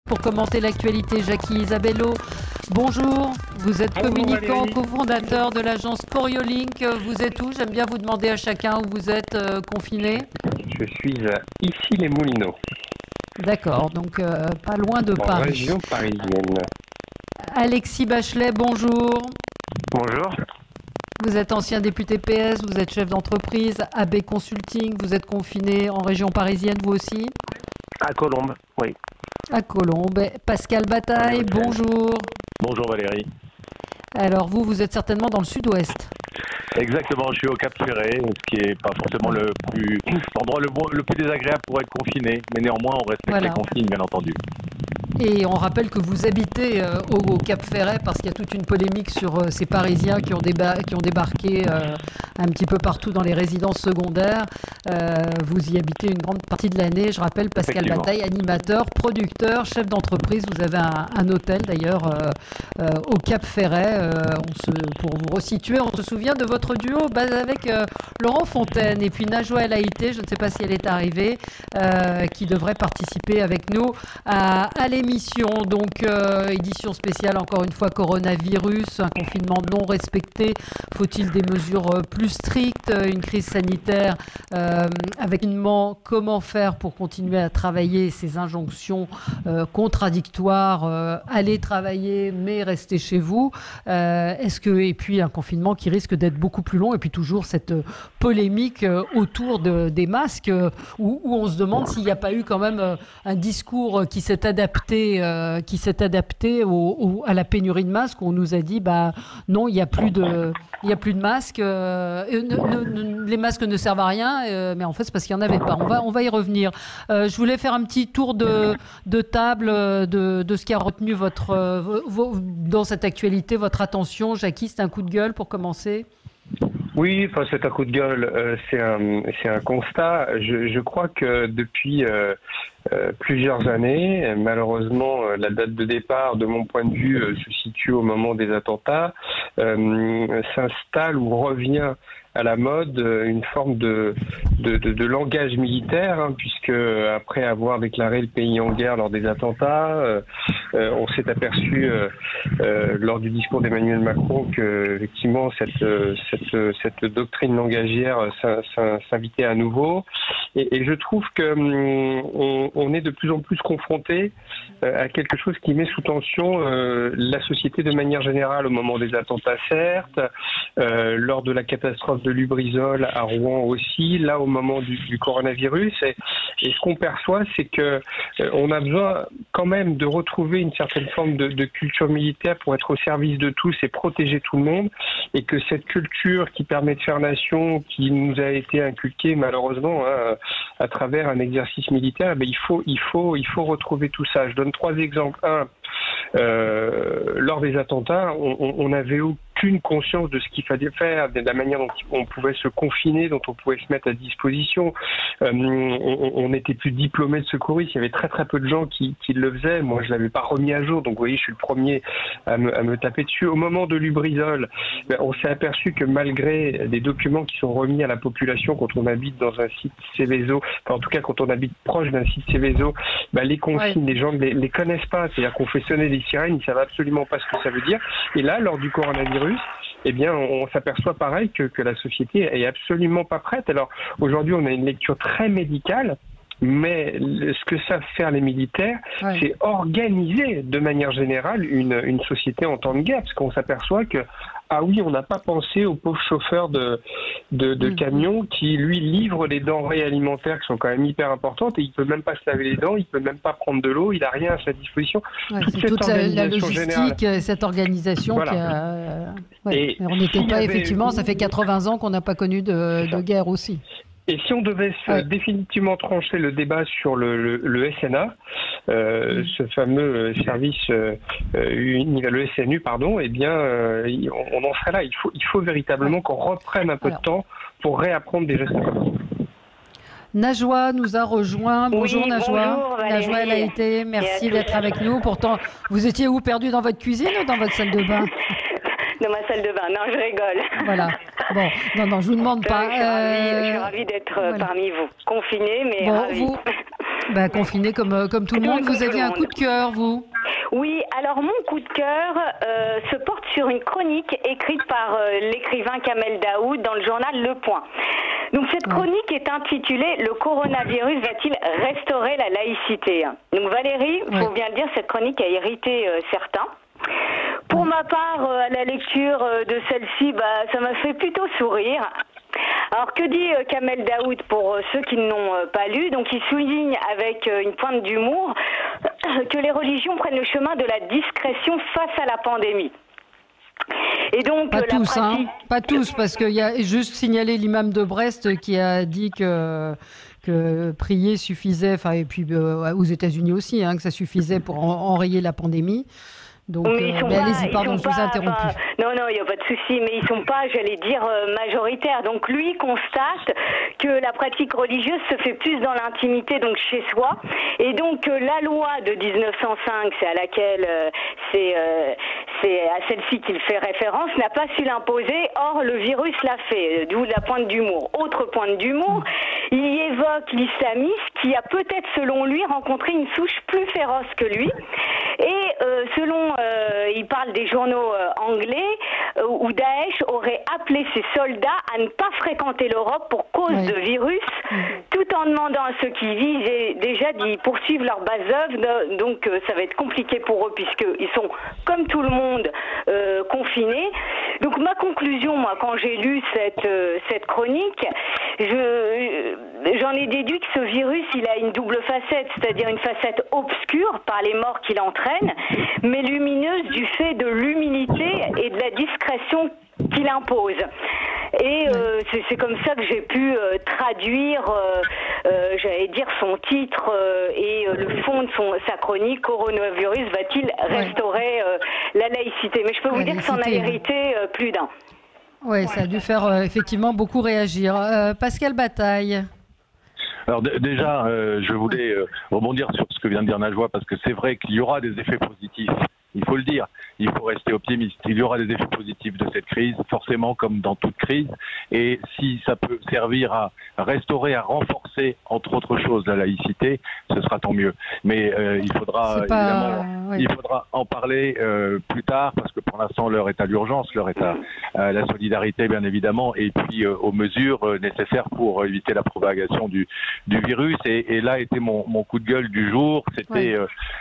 Pour commenter l'actualité, Jackie Isabello, bonjour. Vous êtes communicant, cofondateur de l'agence Coriolink. Vous êtes où? J'aime bien vous demander à chacun où vous êtes confiné. Je suis à Issy-les-Moulineaux. D'accord, donc pas loin de Paris. En région parisienne. Alexis Bachelet, bonjour. Bonjour. Vous êtes ancien député PS, vous êtes chef d'entreprise, AB Consulting, vous êtes confiné en région parisienne, vous aussi? À Colombes, oui. À Colombes. Pascal Bataille, bonjour. Bonjour Valérie. Alors vous êtes certainement dans le sud-ouest. Exactement, je suis au Cap Ferret, ce qui n'est pas forcément l'endroit le plus désagréable pour être confiné, mais néanmoins on respecte les consignes bien entendu. Et on rappelle que vous habitez au Cap Ferret parce qu'il y a toute une polémique sur ces Parisiens qui ont débarqué un petit peu partout dans les résidences secondaires. Vous y habitez une grande partie de l'année. Je rappelle Pascal Bataille, animateur, producteur, chef d'entreprise. Vous avez un hôtel d'ailleurs au Cap Ferret. Pour vous resituer, on se souvient de votre duo avec Laurent Fontaine et puis Najwa El Haïté, je ne sais pas si elle est arrivée, qui devrait participer avec nous à l'émission. Donc édition spéciale encore une fois coronavirus, un confinement non respecté, faut-il des mesures plus strictes, une crise sanitaire avec comment faire pour continuer à travailler, ces injonctions contradictoires, aller travailler mais rester chez vous, et puis un confinement qui risque d'être beaucoup plus long, et puis toujours cette polémique autour des masques où on se demande s'il n'y a pas eu quand même un discours qui s'est adapté à la pénurie de masques, où on nous a dit non, il n'y a plus de masques, les masques ne servent à rien, mais en fait c'est parce qu'il n'y en avait pas. On va y revenir. Je voulais faire un petit tour de table de ce qui a retenu dans cette actualité votre attention. Jackie, c'est un coup de gueule pour commencer? Oui, c'est un coup de gueule, c'est un constat. Je crois que depuis plusieurs années, malheureusement, la date de départ, de mon point de vue, se situe au moment des attentats, s'installe ou revient à la mode une forme de langage militaire, puisque après avoir déclaré le pays en guerre lors des attentats, on s'est aperçu lors du discours d'Emmanuel Macron que effectivement cette doctrine langagière s'invitait à nouveau. Et je trouve que on est de plus en plus confronté à quelque chose qui met sous tension la société de manière générale au moment des attentats, certes, lors de la catastrophe de Lubrizol à Rouen aussi, là au moment du coronavirus. Et ce qu'on perçoit, c'est que on a besoin quand même de retrouver une certaine forme de culture militaire pour être au service de tous et protéger tout le monde, et que cette culture qui permet de faire nation, qui nous a été inculquée malheureusement à travers un exercice militaire, il faut retrouver tout ça. Je donne 3 exemples. Lors des attentats, on n'avait aucune conscience de ce qu'il fallait faire, de la manière dont on pouvait se confiner, dont on pouvait se mettre à disposition. On n'était plus diplômé de secouristes, il y avait très très peu de gens qui le faisaient. Moi, je l'avais pas remis à jour, donc vous voyez, je suis le premier à me taper dessus. Au moment de Lubrizol, on s'est aperçu que malgré des documents qui sont remis à la population quand on habite dans un site Seveso, en tout cas quand on habite proche d'un site Seveso, les consignes, les gens ne les connaissent pas. C'est-à-dire qu'on fait sonner les sirènes, ils savent absolument pas ce que ça veut dire. Et là, lors du coronavirus, on s'aperçoit pareil que la société est absolument pas prête. Alors aujourd'hui, on a une lecture très médicale, mais ce que savent faire les militaires, c'est organiser de manière générale une société en temps de guerre, parce qu'on s'aperçoit que on n'a pas pensé au pauvre chauffeur de camion qui, lui, livre des denrées alimentaires qui sont quand même hyper importantes, et il peut même pas se laver les dents, il peut même pas prendre de l'eau, il a rien à sa disposition. Toute la logistique, cette organisation et on n'était pas, effectivement, ça fait 80 ans qu'on n'a pas connu de guerre aussi. Et si on devait définitivement trancher le débat sur le SNA, ce fameux service, le SNU, pardon, on en serait là. Il faut véritablement qu'on reprenne un peu de temps pour réapprendre des gestes comme ça. Najwa nous a rejoint. Bonjour, oui, Najwa. Bonjour, Najwa El Haïté, merci d'être avec nous. Pourtant, vous étiez où, perdu dans votre cuisine ou dans votre salle de bain? Dans ma salle de bain, non, je rigole. Voilà. Bon, non, je vous demande pas. Je suis ravie d'être parmi vous. Confinée, mais ravie. Confiné comme tout le monde. Vous aviez un coup de cœur, vous? Oui, alors mon coup de cœur se porte sur une chronique écrite par l'écrivain Kamel Daoud dans le journal Le Point. Donc cette chronique est intitulée « Le coronavirus va-t-il restaurer la laïcité ?» Donc Valérie, il faut bien le dire, cette chronique a irrité certains. Pour ma part, à la lecture de celle-ci, ça m'a fait plutôt sourire. Alors que dit Kamel Daoud pour ceux qui ne l'ont pas lu? Donc il souligne avec une pointe d'humour que les religions prennent le chemin de la discrétion face à la pandémie. Et donc pas tous, pas tous, parce qu'il y a juste signalé l'imam de Brest qui a dit que prier suffisait, et puis aux États-Unis aussi, que ça suffisait pour enrayer la pandémie. Donc, allez-y, pardon, je vous ai interrompu. Non, il n'y a pas de souci, mais ils ne sont pas, j'allais dire, majoritaires. Donc lui constate que la pratique religieuse se fait plus dans l'intimité, donc chez soi. Et donc la loi de 1905, c'est à laquelle, c'est à celle-ci qu'il fait référence, n'a pas su l'imposer. Or, le virus l'a fait, d'où la pointe d'humour. Autre pointe d'humour, il y évoque l'islamisme qui a peut-être, selon lui, rencontré une souche plus féroce que lui. Et il parle des journaux anglais où Daesh aurait appelé ses soldats à ne pas fréquenter l'Europe pour cause de virus, tout en demandant à ceux qui visent déjà d'y poursuivre leur base œuvre. Donc ça va être compliqué pour eux puisqu'ils sont, comme tout le monde, confinés. Donc ma conclusion, moi, quand j'ai lu cette chronique, j'en ai déduit que ce virus, il a une double facette, c'est-à-dire une facette obscure par les morts qu'il entraîne, mais lumineuse du fait de l'humilité et de la discrétion qu'il impose. Et c'est comme ça que j'ai pu traduire, j'allais dire, son titre et le fond de sa chronique, « Coronavirus va-t-il restaurer la laïcité ?» Mais je peux vous dire que ça en a hérité plus d'un. Oui, ça a dû faire effectivement beaucoup réagir. Pascal Bataille. Alors déjà, je voulais rebondir sur ce que vient de dire Najwa, parce que c'est vrai qu'il y aura des effets positifs. Il faut le dire, il faut rester optimiste. Il y aura des effets positifs de cette crise, forcément, comme dans toute crise. Et si ça peut servir à restaurer, à renforcer, entre autres choses, la laïcité, ce sera tant mieux. Mais il faudra il faudra en parler plus tard, parce que pour l'instant, l'heure est à l'urgence, l'heure est à la solidarité, bien évidemment, et puis aux mesures nécessaires pour éviter la propagation du virus. Et là était mon coup de gueule du jour, c'était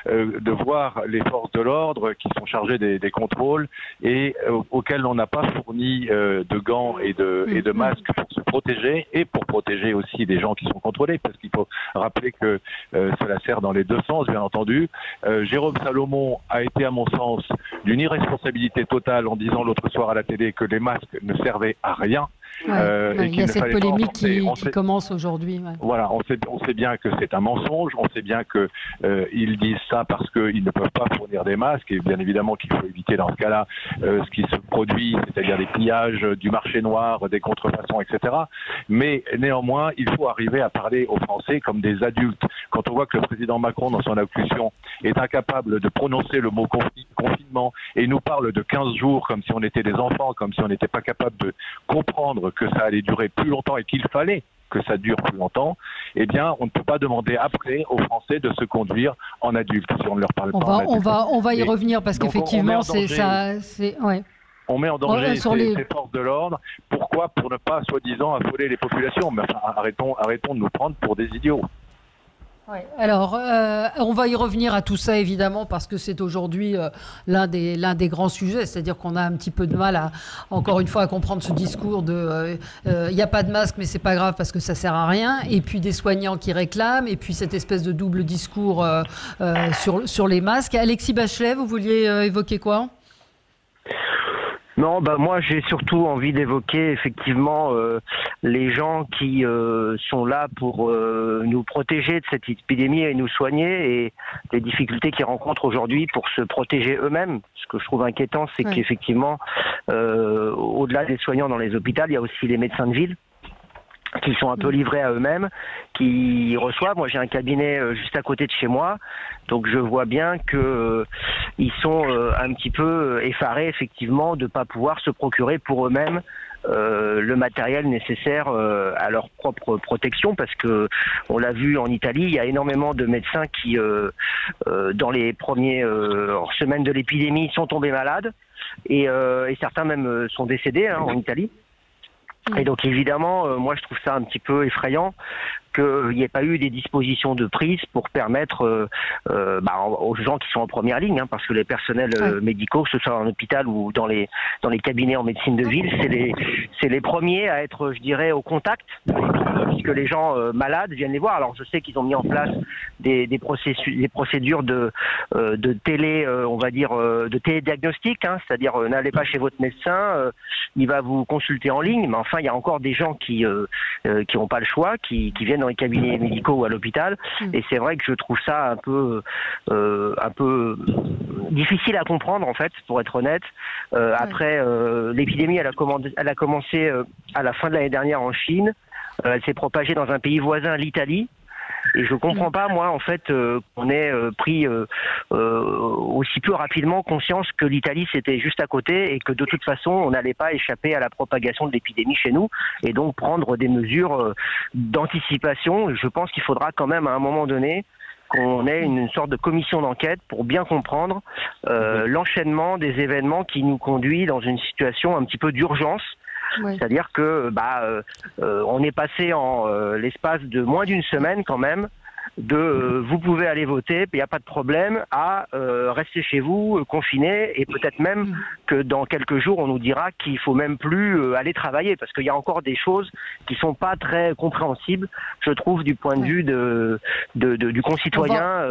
de voir les forces de l'ordre qui sont chargés des contrôles et auxquels on n'a pas fourni de gants et de masques pour se protéger et pour protéger aussi des gens qui sont contrôlés, parce qu'il faut rappeler que cela sert dans les deux sens, bien entendu. Jérôme Salomon a été, à mon sens, d'une irresponsabilité totale en disant l'autre soir à la télé que les masques ne servaient à rien. Il y a cette polémique qui commence aujourd'hui. Voilà, on sait bien que c'est un mensonge, on sait bien que ils disent ça parce qu'ils ne peuvent pas fournir des masques, et bien évidemment qu'il faut éviter dans ce cas-là ce qui se produit, c'est-à-dire des pillages, du marché noir, des contrefaçons, etc. Mais néanmoins, il faut arriver à parler aux Français comme des adultes. Quand on voit que le président Macron, dans son allocution, est incapable de prononcer le mot confinement et nous parle de 15 jours comme si on était des enfants, comme si on n'était pas capable de comprendre que ça allait durer plus longtemps et qu'il fallait que ça dure plus longtemps, eh bien, on ne peut pas demander après aux Français de se conduire en adultes si on ne leur parle pas. On va y revenir parce qu'effectivement, on met en danger ces forces de l'ordre. Pourquoi? Pour ne pas, soi-disant, affoler les populations. Mais enfin, arrêtons de nous prendre pour des idiots. Ouais. Alors, on va y revenir à tout ça, évidemment, parce que c'est aujourd'hui l'un des grands sujets. C'est-à-dire qu'on a un petit peu de mal, encore une fois, à comprendre ce discours de il n'y a pas de masque, mais c'est pas grave parce que ça sert à rien. Et puis des soignants qui réclament, et puis cette espèce de double discours sur les masques. Alexis Bachelet, vous vouliez évoquer quoi ? Non, moi j'ai surtout envie d'évoquer effectivement les gens qui sont là pour nous protéger de cette épidémie et nous soigner, et les difficultés qu'ils rencontrent aujourd'hui pour se protéger eux-mêmes. Ce que je trouve inquiétant, c'est qu'effectivement, au-delà des soignants dans les hôpitaux, il y a aussi les médecins de ville. qui sont un peu livrés à eux-mêmes, qui reçoivent. Moi, j'ai un cabinet juste à côté de chez moi, donc je vois bien que ils sont un petit peu effarés, effectivement, de pas pouvoir se procurer pour eux-mêmes le matériel nécessaire à leur propre protection, parce que on l'a vu en Italie, il y a énormément de médecins qui, dans les premières semaines de l'épidémie, sont tombés malades et certains même sont décédés en Italie. Et donc évidemment, moi je trouve ça un petit peu effrayant qu'il n'y ait pas eu des dispositions de prise pour permettre aux gens qui sont en première ligne, parce que les personnels médicaux, que ce soit en hôpital ou dans les cabinets en médecine de ville, c'est les premiers à être, je dirais, au contact, puisque les gens malades viennent les voir. Alors je sais qu'ils ont mis en place des procédures de télé, on va dire, de télédiagnostic, c'est-à-dire n'allez pas chez votre médecin, il va vous consulter en ligne, mais enfin il y a encore des gens qui n'ont pas le choix, qui viennent dans les cabinets médicaux ou à l'hôpital, et c'est vrai que je trouve ça un peu difficile à comprendre, en fait, pour être honnête. Après, l'épidémie, elle a commencé à la fin de l'année dernière en Chine, elle s'est propagée dans un pays voisin, l'Italie. Et je comprends pas, moi, en fait, qu'on ait pris aussi peu rapidement conscience que l'Italie, c'était juste à côté et que de toute façon, on n'allait pas échapper à la propagation de l'épidémie chez nous et donc prendre des mesures d'anticipation. Je pense qu'il faudra quand même, à un moment donné, qu'on ait une sorte de commission d'enquête pour bien comprendre l'enchaînement des événements qui nous conduit dans une situation un petit peu d'urgence. Ouais. C'est-à-dire que on est passé en l'espace de moins d'une semaine quand même de vous pouvez aller voter, il n'y a pas de problème, à rester chez vous, confiné, et peut-être même que dans quelques jours on nous dira qu'il faut même plus aller travailler, parce qu'il y a encore des choses qui sont pas très compréhensibles, je trouve, du point de vue du concitoyen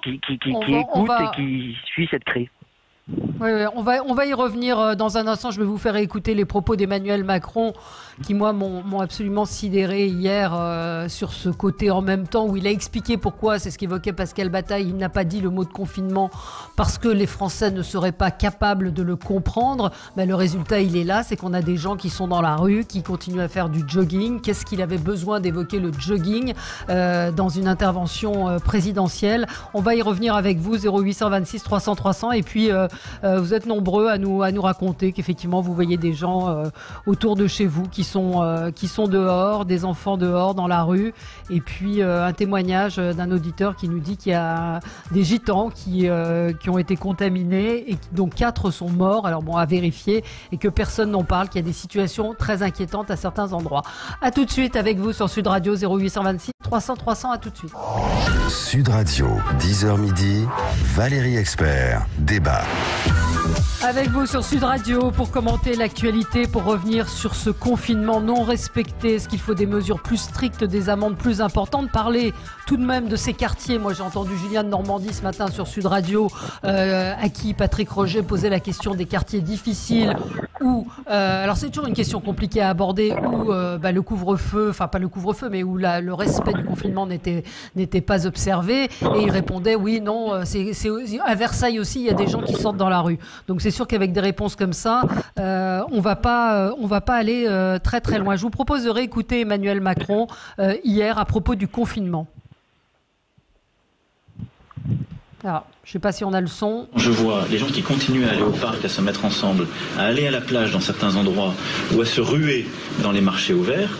qui écoute et qui suit cette crise. Oui, on va y revenir dans un instant. Je vais vous faire écouter les propos d'Emmanuel Macron qui, moi, m'ont absolument sidéré hier sur ce côté en même temps où il a expliqué pourquoi, c'est ce qu'évoquait Pascal Bataille, il n'a pas dit le mot de confinement parce que les Français ne seraient pas capables de le comprendre. Mais le résultat, il est là, c'est qu'on a des gens qui sont dans la rue, qui continuent à faire du jogging. Qu'est-ce qu'il avait besoin d'évoquer le jogging dans une intervention présidentielle? On va y revenir avec vous, 0826 300 300, et puis vous êtes nombreux à nous raconter qu'effectivement vous voyez des gens autour de chez vous qui sont dehors, des enfants dehors dans la rue, et puis un témoignage d'un auditeur qui nous dit qu'il y a des gitans qui ont été contaminés et dont 4 sont morts, alors bon, à vérifier, et que personne n'en parle, qu'il y a des situations très inquiétantes à certains endroits. À tout de suite avec vous sur Sud Radio, 0826 300 300, à tout de suite. Sud Radio, 10h midi, Valérie Expert, débat. Avec vous sur Sud Radio pour commenter l'actualité, pour revenir sur ce confinement non respecté. Est-ce qu'il faut des mesures plus strictes, des amendes plus importantes? Parler tout de même de ces quartiers. Moi, j'ai entendu Julien de Normandie ce matin sur Sud Radio, à qui Patrick Roger posait la question des quartiers difficiles où, alors c'est toujours une question compliquée à aborder, où le couvre-feu, enfin pas le couvre-feu, mais où le respect du confinement n'était pas observé. Et il répondait oui, non, c'est à Versailles aussi, il y a des gens qui sortent dans la rue. Donc c'est sûr qu'avec des réponses comme ça, on va pas aller très très loin. Je vous propose de réécouter Emmanuel Macron hier à propos du confinement. Alors, je ne sais pas si on a le son. Je vois les gens qui continuent à aller au parc, à se mettre ensemble, à aller à la plage dans certains endroits ou à se ruer dans les marchés ouverts,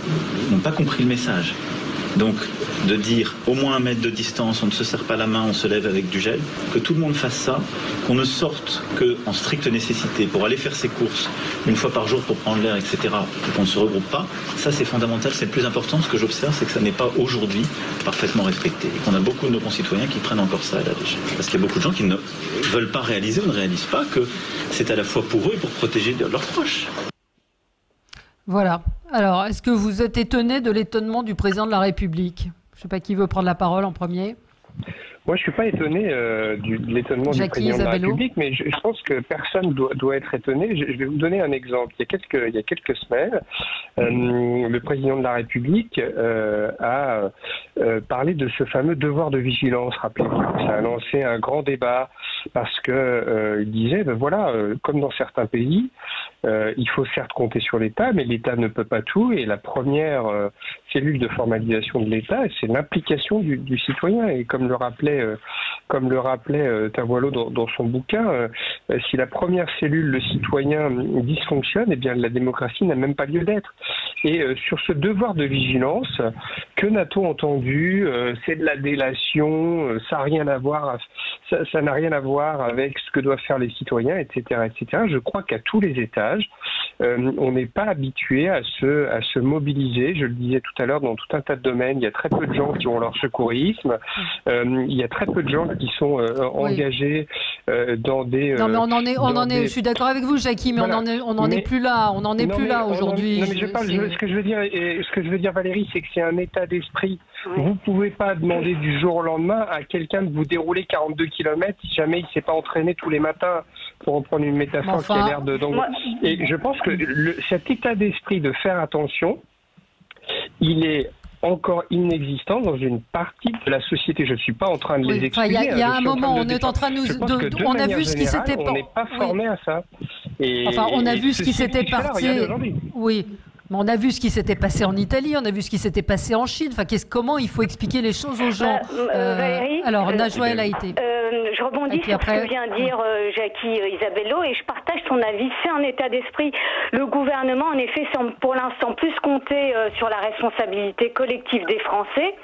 n'ont pas compris le message. Donc, de dire au moins 1 mètre de distance, on ne se serre pas la main, on se lève avec du gel, que tout le monde fasse ça, qu'on ne sorte qu'en stricte nécessité pour aller faire ses courses 1 fois par jour pour prendre l'air, etc., et qu'on ne se regroupe pas, ça c'est fondamental, c'est le plus important. Ce que j'observe, c'est que ça n'est pas aujourd'hui parfaitement respecté et qu'on a beaucoup de nos concitoyens qui prennent encore ça à la légère. Parce qu'il y a beaucoup de gens qui ne veulent pas réaliser ou ne réalisent pas que c'est à la fois pour eux et pour protéger leurs proches. Voilà. Alors, est-ce que vous êtes étonné de l'étonnement du président de la République? Je ne sais pas qui veut prendre la parole en premier. Moi, je ne suis pas étonné de l'étonnement du président de la République, mais je pense que personne doit être étonné. Je vais vous donner un exemple. Il y a quelques semaines, le président de la République a parlé de ce fameux devoir de vigilance. Rappelez-vous, ça a lancé un grand débat parce que il disait, comme dans certains pays, il faut certes compter sur l'État, mais l'État ne peut pas tout, et la première cellule de formalisation de l'État, c'est l'implication du citoyen. Et comme le rappelait Tavoileau dans son bouquin, si la première cellule, le citoyen, dysfonctionne, eh bien la démocratie n'a même pas lieu d'être. Et sur ce devoir de vigilance, que n'a-t-on entendu? C'est de la délation, ça n'a rien à voir, avec ce que doivent faire les citoyens, etc., etc. Je crois qu'à tous les étages, on n'est pas habitué à se mobiliser. Je le disais tout à l'heure, dans tout un tas de domaines, il y a très peu de gens qui ont leur secourisme, il y a très peu de gens qui sont engagés dans des... Non, mais je suis d'accord avec vous, Jacky, mais voilà. on n'en est plus là. On n'en est plus là aujourd'hui. Non, mais ce que je veux dire, Valérie, c'est que c'est un état d'esprit. Vous ne pouvez pas demander du jour au lendemain à quelqu'un de vous dérouler 42 km si jamais il ne s'est pas entraîné tous les matins, pour reprendre une métaphore qui a l'air de... Et je pense que cet état d'esprit de faire attention, il est encore inexistant dans une partie de la société. Je ne suis pas en train de les excuser. Il y a un moment, on est en train de nous... On a vu ce qui s'était passé. On n'est pas formé à ça. On a vu ce qui s'était passé. Oui. Mais on a vu ce qui s'était passé en Italie, on a vu ce qui s'était passé en Chine. Enfin, comment il faut expliquer les choses aux gens? Valérie, alors, Najwa El Haïty. Je rebondis sur ce que vient de dire Jacky Isabello, et je partage son avis. C'est un état d'esprit. Le gouvernement, en effet, semble pour l'instant plus compter sur la responsabilité collective des Français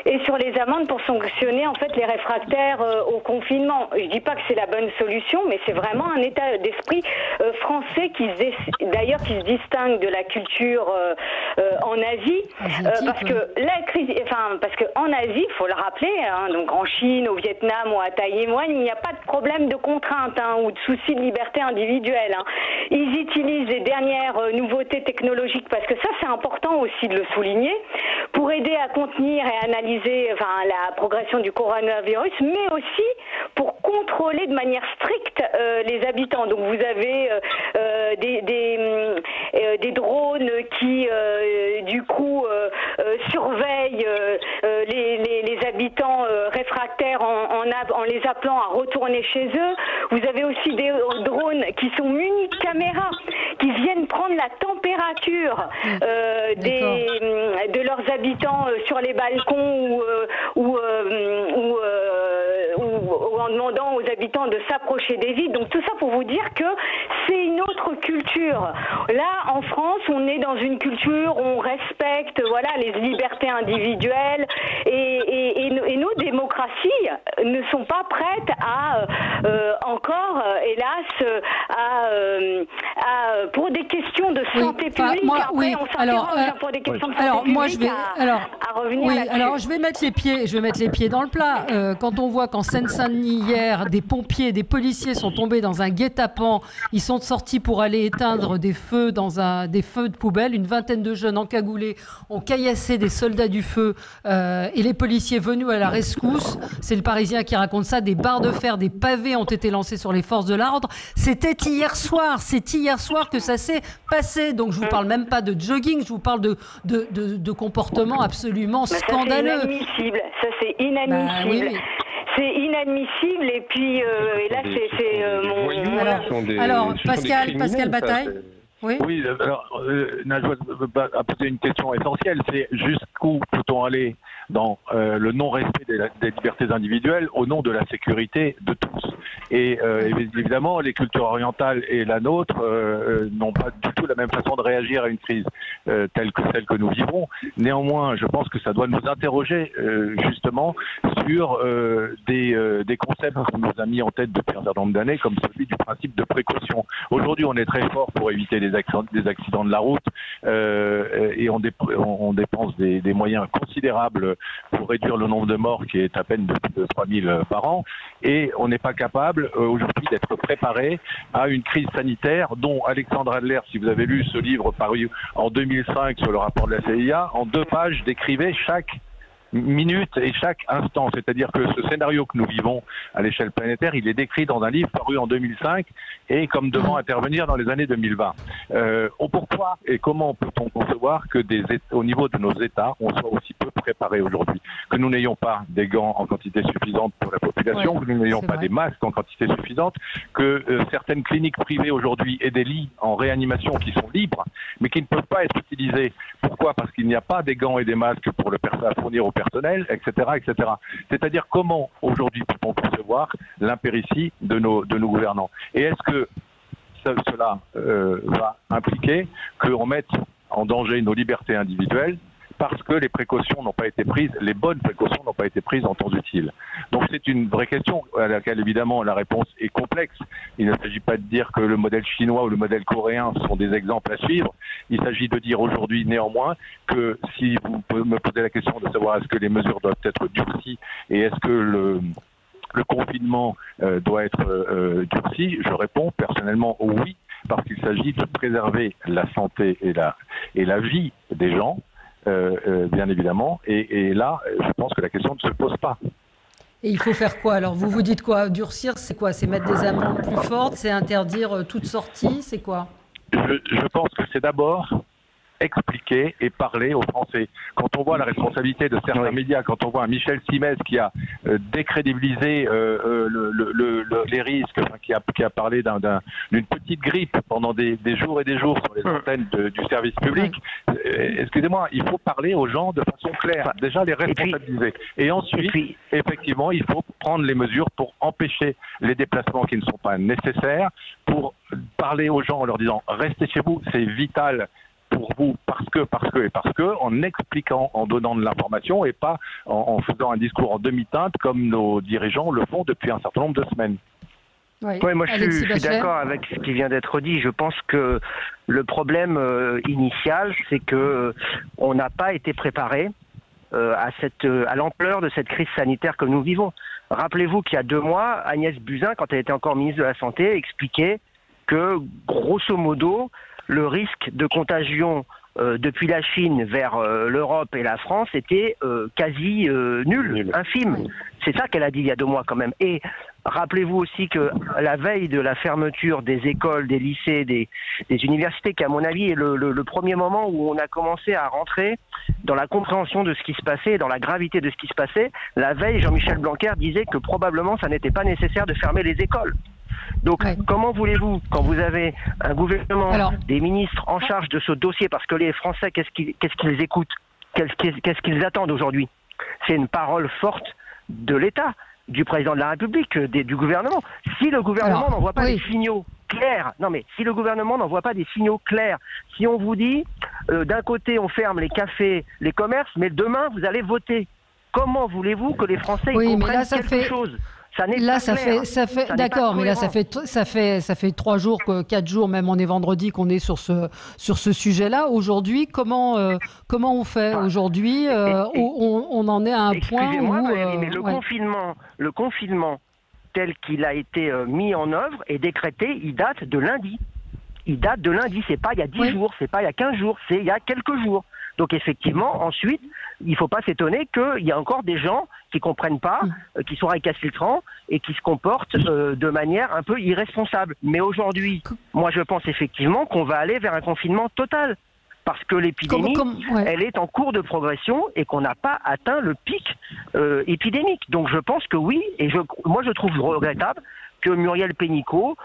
et sur les amendes pour sanctionner en fait les réfractaires au confinement. Je dis pas que c'est la bonne solution, mais c'est vraiment un état d'esprit français qui se distingue de la culture en Asie, parce que en Asie, il faut le rappeler, donc en Chine, au Vietnam ou à Taïwan, il n'y a pas de problème de contrainte ou de souci de liberté individuelle. Ils utilisent les dernières nouveautés technologiques, parce que ça c'est important aussi de le souligner, pour aider à contenir et analyser la progression du coronavirus, mais aussi pour contrôler de manière stricte les habitants. Donc vous avez des drones qui du coup surveillent les habitants réfractaires en les appelant à retourner chez eux. Vous avez aussi des drones qui sont munis de caméras, qui viennent prendre la température de leurs habitants sur les balcons ou en demandant aux habitants de s'approcher des vides. Donc tout ça pour vous dire que c'est une autre culture. Là, en France, on est dans une culture où on respecte les libertés individuelles et nos démocraties ne sont pas prêtes à encore, hélas, pour des questions de santé publique. On s'interroge pour des questions de santé publique à revenir là-dessus. Alors je vais mettre les pieds dans le plat. Quand on voit qu'en Seine-Saint-Denis hier, des pompiers, des policiers sont tombés dans un guet-apens, ils sont sortis pour aller éteindre des feux des feux de poubelle. Une vingtaine de jeunes encagoulés ont caillassé des soldats du feu et les policiers venus à la rescousse. C'est le Parisien qui raconte ça. Des barres de fer, des pavés ont été lancés sur les forces de l'ordre. C'était hier soir. C'est hier soir que ça s'est passé. Donc je vous parle même pas de jogging. Je vous parle de comportements absolument scandaleux. Ça c'est inadmissible. Ça c'est inadmissible. C'est inadmissible, et puis et là c'est Alors Pascal Bataille. Oui, alors Najwa a posé une question essentielle, c'est jusqu'où peut-on aller dans le non-respect des libertés individuelles au nom de la sécurité de tous. Et évidemment, les cultures orientales et la nôtre n'ont pas du tout la même façon de réagir à une crise telle que celle que nous vivons. Néanmoins, je pense que ça doit nous interroger justement sur des concepts qu'on nous a mis en tête depuis un certain nombre d'années, comme celui du principe de précaution. Aujourd'hui, on est très fort pour éviter des accidents de la route et on dépense des moyens considérables pour réduire le nombre de morts qui est à peine de 3000 par an, et on n'est pas capable aujourd'hui d'être préparé à une crise sanitaire dont Alexandre Adler, si vous avez lu ce livre paru en 2005 sur le rapport de la CIA, en 2 pages décrivait chaque minute et chaque instant. C'est-à-dire que ce scénario que nous vivons à l'échelle planétaire, il est décrit dans un livre paru en 2005 et comme devant intervenir dans les années 2020. Pourquoi et comment peut-on concevoir que au niveau de nos États, on soit aussi peu préparés aujourd'hui? Que nous n'ayons pas des gants en quantité suffisante pour la population, que nous n'ayons pas des masques en quantité suffisante, que certaines cliniques privées aujourd'hui aient des lits en réanimation qui sont libres, mais qui ne peuvent pas être utilisés. Pourquoi? Parce qu'il n'y a pas des gants et des masques pour à fournir au personnel, etc., etc. C'est-à-dire comment aujourd'hui peut-on percevoir l'impéritie de nos gouvernants? Et est-ce que cela va impliquer qu'on mette en danger nos libertés individuelles parce que les précautions n'ont pas été prises, les bonnes précautions n'ont pas été prises en temps utile? Donc c'est une vraie question à laquelle évidemment la réponse est complexe. Il ne s'agit pas de dire que le modèle chinois ou le modèle coréen sont des exemples à suivre. Il s'agit de dire aujourd'hui néanmoins que si vous me posez la question de savoir est-ce que les mesures doivent être durcies et est-ce que le confinement doit être durci, je réponds personnellement oui, parce qu'il s'agit de préserver la santé et la vie des gens. Bien évidemment, et là, je pense que la question ne se pose pas. Et il faut faire quoi? Alors, vous dites quoi? Durcir, c'est quoi? C'est mettre des amendes plus fortes? C'est interdire toute sortie? C'est quoi? Je pense que c'est d'abord expliquer et parler aux Français. Quand on voit la responsabilité de certains médias, quand on voit un Michel Simès qui a décrédibilisé les risques, qui a parlé d'une petite grippe pendant des jours et des jours sur les antennes du service public, excusez-moi, il faut parler aux gens de façon claire, déjà les responsabiliser. Et ensuite, effectivement, il faut prendre les mesures pour empêcher les déplacements qui ne sont pas nécessaires, pour parler aux gens en leur disant « restez chez vous, c'est vital ». Pour vous, parce que, en expliquant, en donnant de l'information et pas en faisant un discours en demi-teinte comme nos dirigeants le font depuis un certain nombre de semaines. Oui, moi je suis d'accord avec ce qui vient d'être dit. Je pense que le problème initial, c'est que on n'a pas été préparé à l'ampleur de cette crise sanitaire que nous vivons. Rappelez-vous qu'il y a 2 mois, Agnès Buzyn, quand elle était encore ministre de la Santé, expliquait que, grosso modo, le risque de contagion depuis la Chine vers l'Europe et la France était quasi nul, infime. C'est ça qu'elle a dit il y a 2 mois quand même. Et rappelez-vous aussi que la veille de la fermeture des écoles, des lycées, des universités, qui à mon avis est le premier moment où on a commencé à rentrer dans la compréhension de ce qui se passait, dans la gravité de ce qui se passait, la veille, Jean-Michel Blanquer disait que probablement ça n'était pas nécessaire de fermer les écoles. Donc, comment voulez-vous, quand vous avez un gouvernement, des ministres en charge de ce dossier, parce que les Français, qu'est-ce qu'ils écoutent, qu'est-ce qu'ils attendent aujourd'hui? C'est une parole forte de l'État, du président de la République, du gouvernement. Si le gouvernement n'envoie pas des signaux clairs, si le gouvernement n'envoie pas des signaux clairs, si on vous dit, d'un côté on ferme les cafés, les commerces, mais demain vous allez voter, comment voulez-vous que les Français comprennent quelque chose? Là, ça fait, d'accord, mais là, ça fait 3 jours, 4 jours, même on est vendredi, qu'on est sur ce sujet-là. Aujourd'hui, comment on fait? Aujourd'hui, on en est à un point où... mais le confinement tel qu'il a été mis en œuvre et décrété, il date de lundi. C'est pas il y a 10 jours, c'est pas il y a 15 jours, c'est il y a quelques jours. Donc effectivement, ensuite, il ne faut pas s'étonner qu'il y a encore des gens qui ne comprennent pas, qui sont récalcitrants et qui se comportent de manière un peu irresponsable. Mais aujourd'hui, moi je pense effectivement qu'on va aller vers un confinement total. Parce que l'épidémie, elle est en cours de progression et qu'on n'a pas atteint le pic épidémique. Donc je pense que oui, et moi je trouve regrettable que Muriel Pénicaud,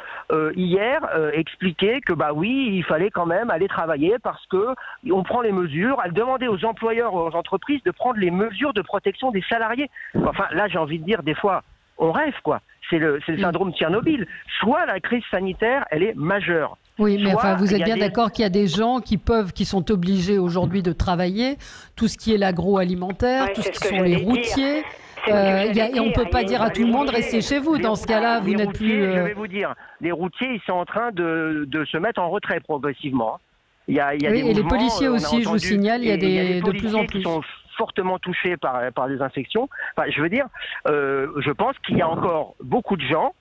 hier, expliquait que il fallait quand même aller travailler parce que on prend les mesures. Elle demandait aux employeurs, aux entreprises de prendre les mesures de protection des salariés. Enfin, là, j'ai envie de dire, des fois, on rêve, quoi. C'est le syndrome de Tchernobyl. Soit la crise sanitaire, elle est majeure. Oui, mais vous êtes bien d'accord qu'il y a des gens qui sont obligés aujourd'hui de travailler, tout ce qui est l'agroalimentaire, tout ce qui sont les routiers. On ne peut pas dire à tout le monde restez chez vous. Dans ce cas-là, vous n'êtes plus... Je vais vous dire, les routiers, ils sont en train de se mettre en retrait progressivement. Il y a des et les policiers aussi, je vous signale, il y a de plus en plus. Qui sont fortement touchés par les infections. Enfin, je veux dire, je pense qu'il y a encore beaucoup de gens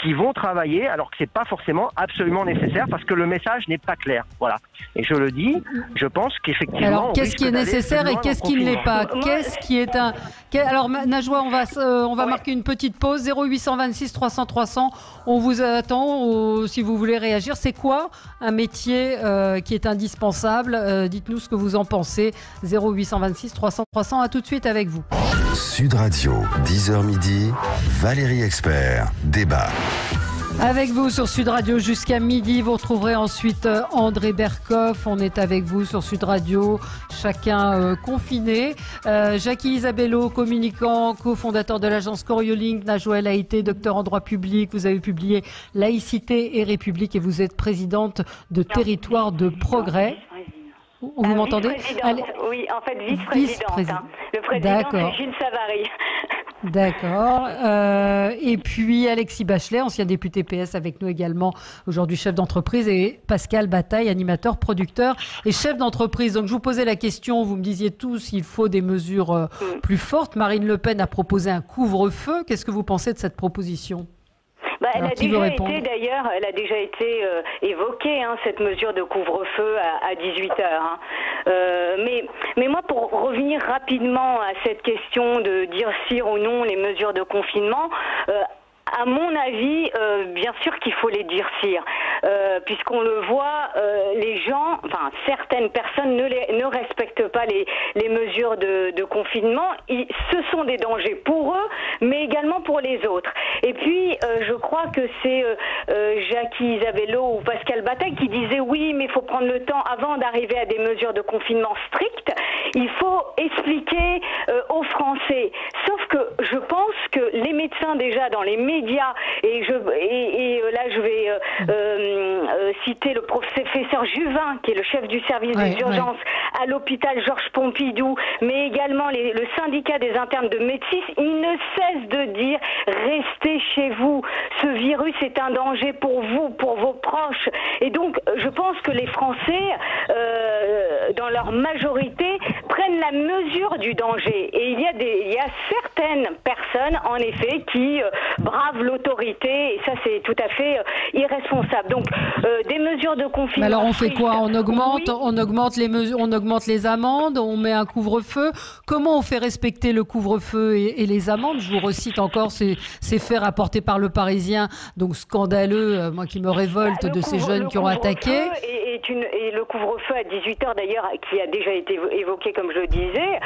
qui vont travailler alors que c'est pas forcément absolument nécessaire parce que le message n'est pas clair. Voilà. Et je le dis, je pense qu'effectivement. Alors, qu'est-ce qui est nécessaire et qu'est-ce qui ne l'est pas? Qu'est-ce qui est un. Alors, Najwa, on va marquer une petite pause. 0826 300 300. On vous attend si vous voulez réagir. C'est quoi un métier qui est indispensable? Dites-nous ce que vous en pensez. 0826 300 300. À tout de suite avec vous. Sud Radio, 10h midi, Valérie Expert, débat. Avec vous sur Sud Radio jusqu'à midi, vous retrouverez ensuite André Berkoff. On est avec vous sur Sud Radio, chacun confiné. Jackie Isabello, communicant, cofondateur de l'agence Coriolink. Najwa El Haïté, docteur en droit public. Vous avez publié Laïcité et République et vous êtes présidente de Territoire de Progrès. Vous m'entendez? Oui, en fait, vice-présidente. Le président, c'est Gilles Savary. D'accord. Et puis Alexis Bachelet, ancien député PS avec nous également, aujourd'hui chef d'entreprise, et Pascal Bataille, animateur, producteur et chef d'entreprise. Donc je vous posais la question, vous me disiez tous il faut des mesures plus fortes. Marine Le Pen a proposé un couvre-feu. Qu'est-ce que vous pensez de cette proposition? Elle a déjà été évoquée, cette mesure de couvre-feu à 18h. Mais moi, pour revenir rapidement à cette question de durcir ou non les mesures de confinement, à mon avis, bien sûr qu'il faut les durcir, puisqu'on le voit, les gens, certaines personnes ne respectent pas les mesures de confinement. Ce sont des dangers pour eux, mais également pour les autres. Et puis, je crois que c'est Jackie Isabello ou Pascal Bataille qui disaient oui, mais il faut prendre le temps avant d'arriver à des mesures de confinement strictes. Il faut expliquer aux Français. Sauf que je pense que les médecins déjà dans les médias, et là je vais citer le professeur Juvin, qui est le chef du service des urgences à l'hôpital Georges Pompidou, mais également le syndicat des internes de médecine, ils ne cessent de dire restez chez vous, ce virus est un danger pour vous, pour vos proches. Et donc je pense que les Français, dans leur majorité, prennent la mesure du danger. Et il y a certaines personnes, en effet, qui bravent l'autorité, et ça c'est tout à fait irresponsable. Donc des mesures de confinement. Mais alors on fait quoi? On augmente les mesures, on augmente les amendes, on met un couvre-feu. Comment on fait respecter le couvre-feu et les amendes? Je vous recite encore ces faits rapportés par Le Parisien, donc scandaleux, moi qui me révolte de ces jeunes qui ont attaqué. Et le couvre-feu à 18h d'ailleurs, qui a déjà été évoqué comme je le disais,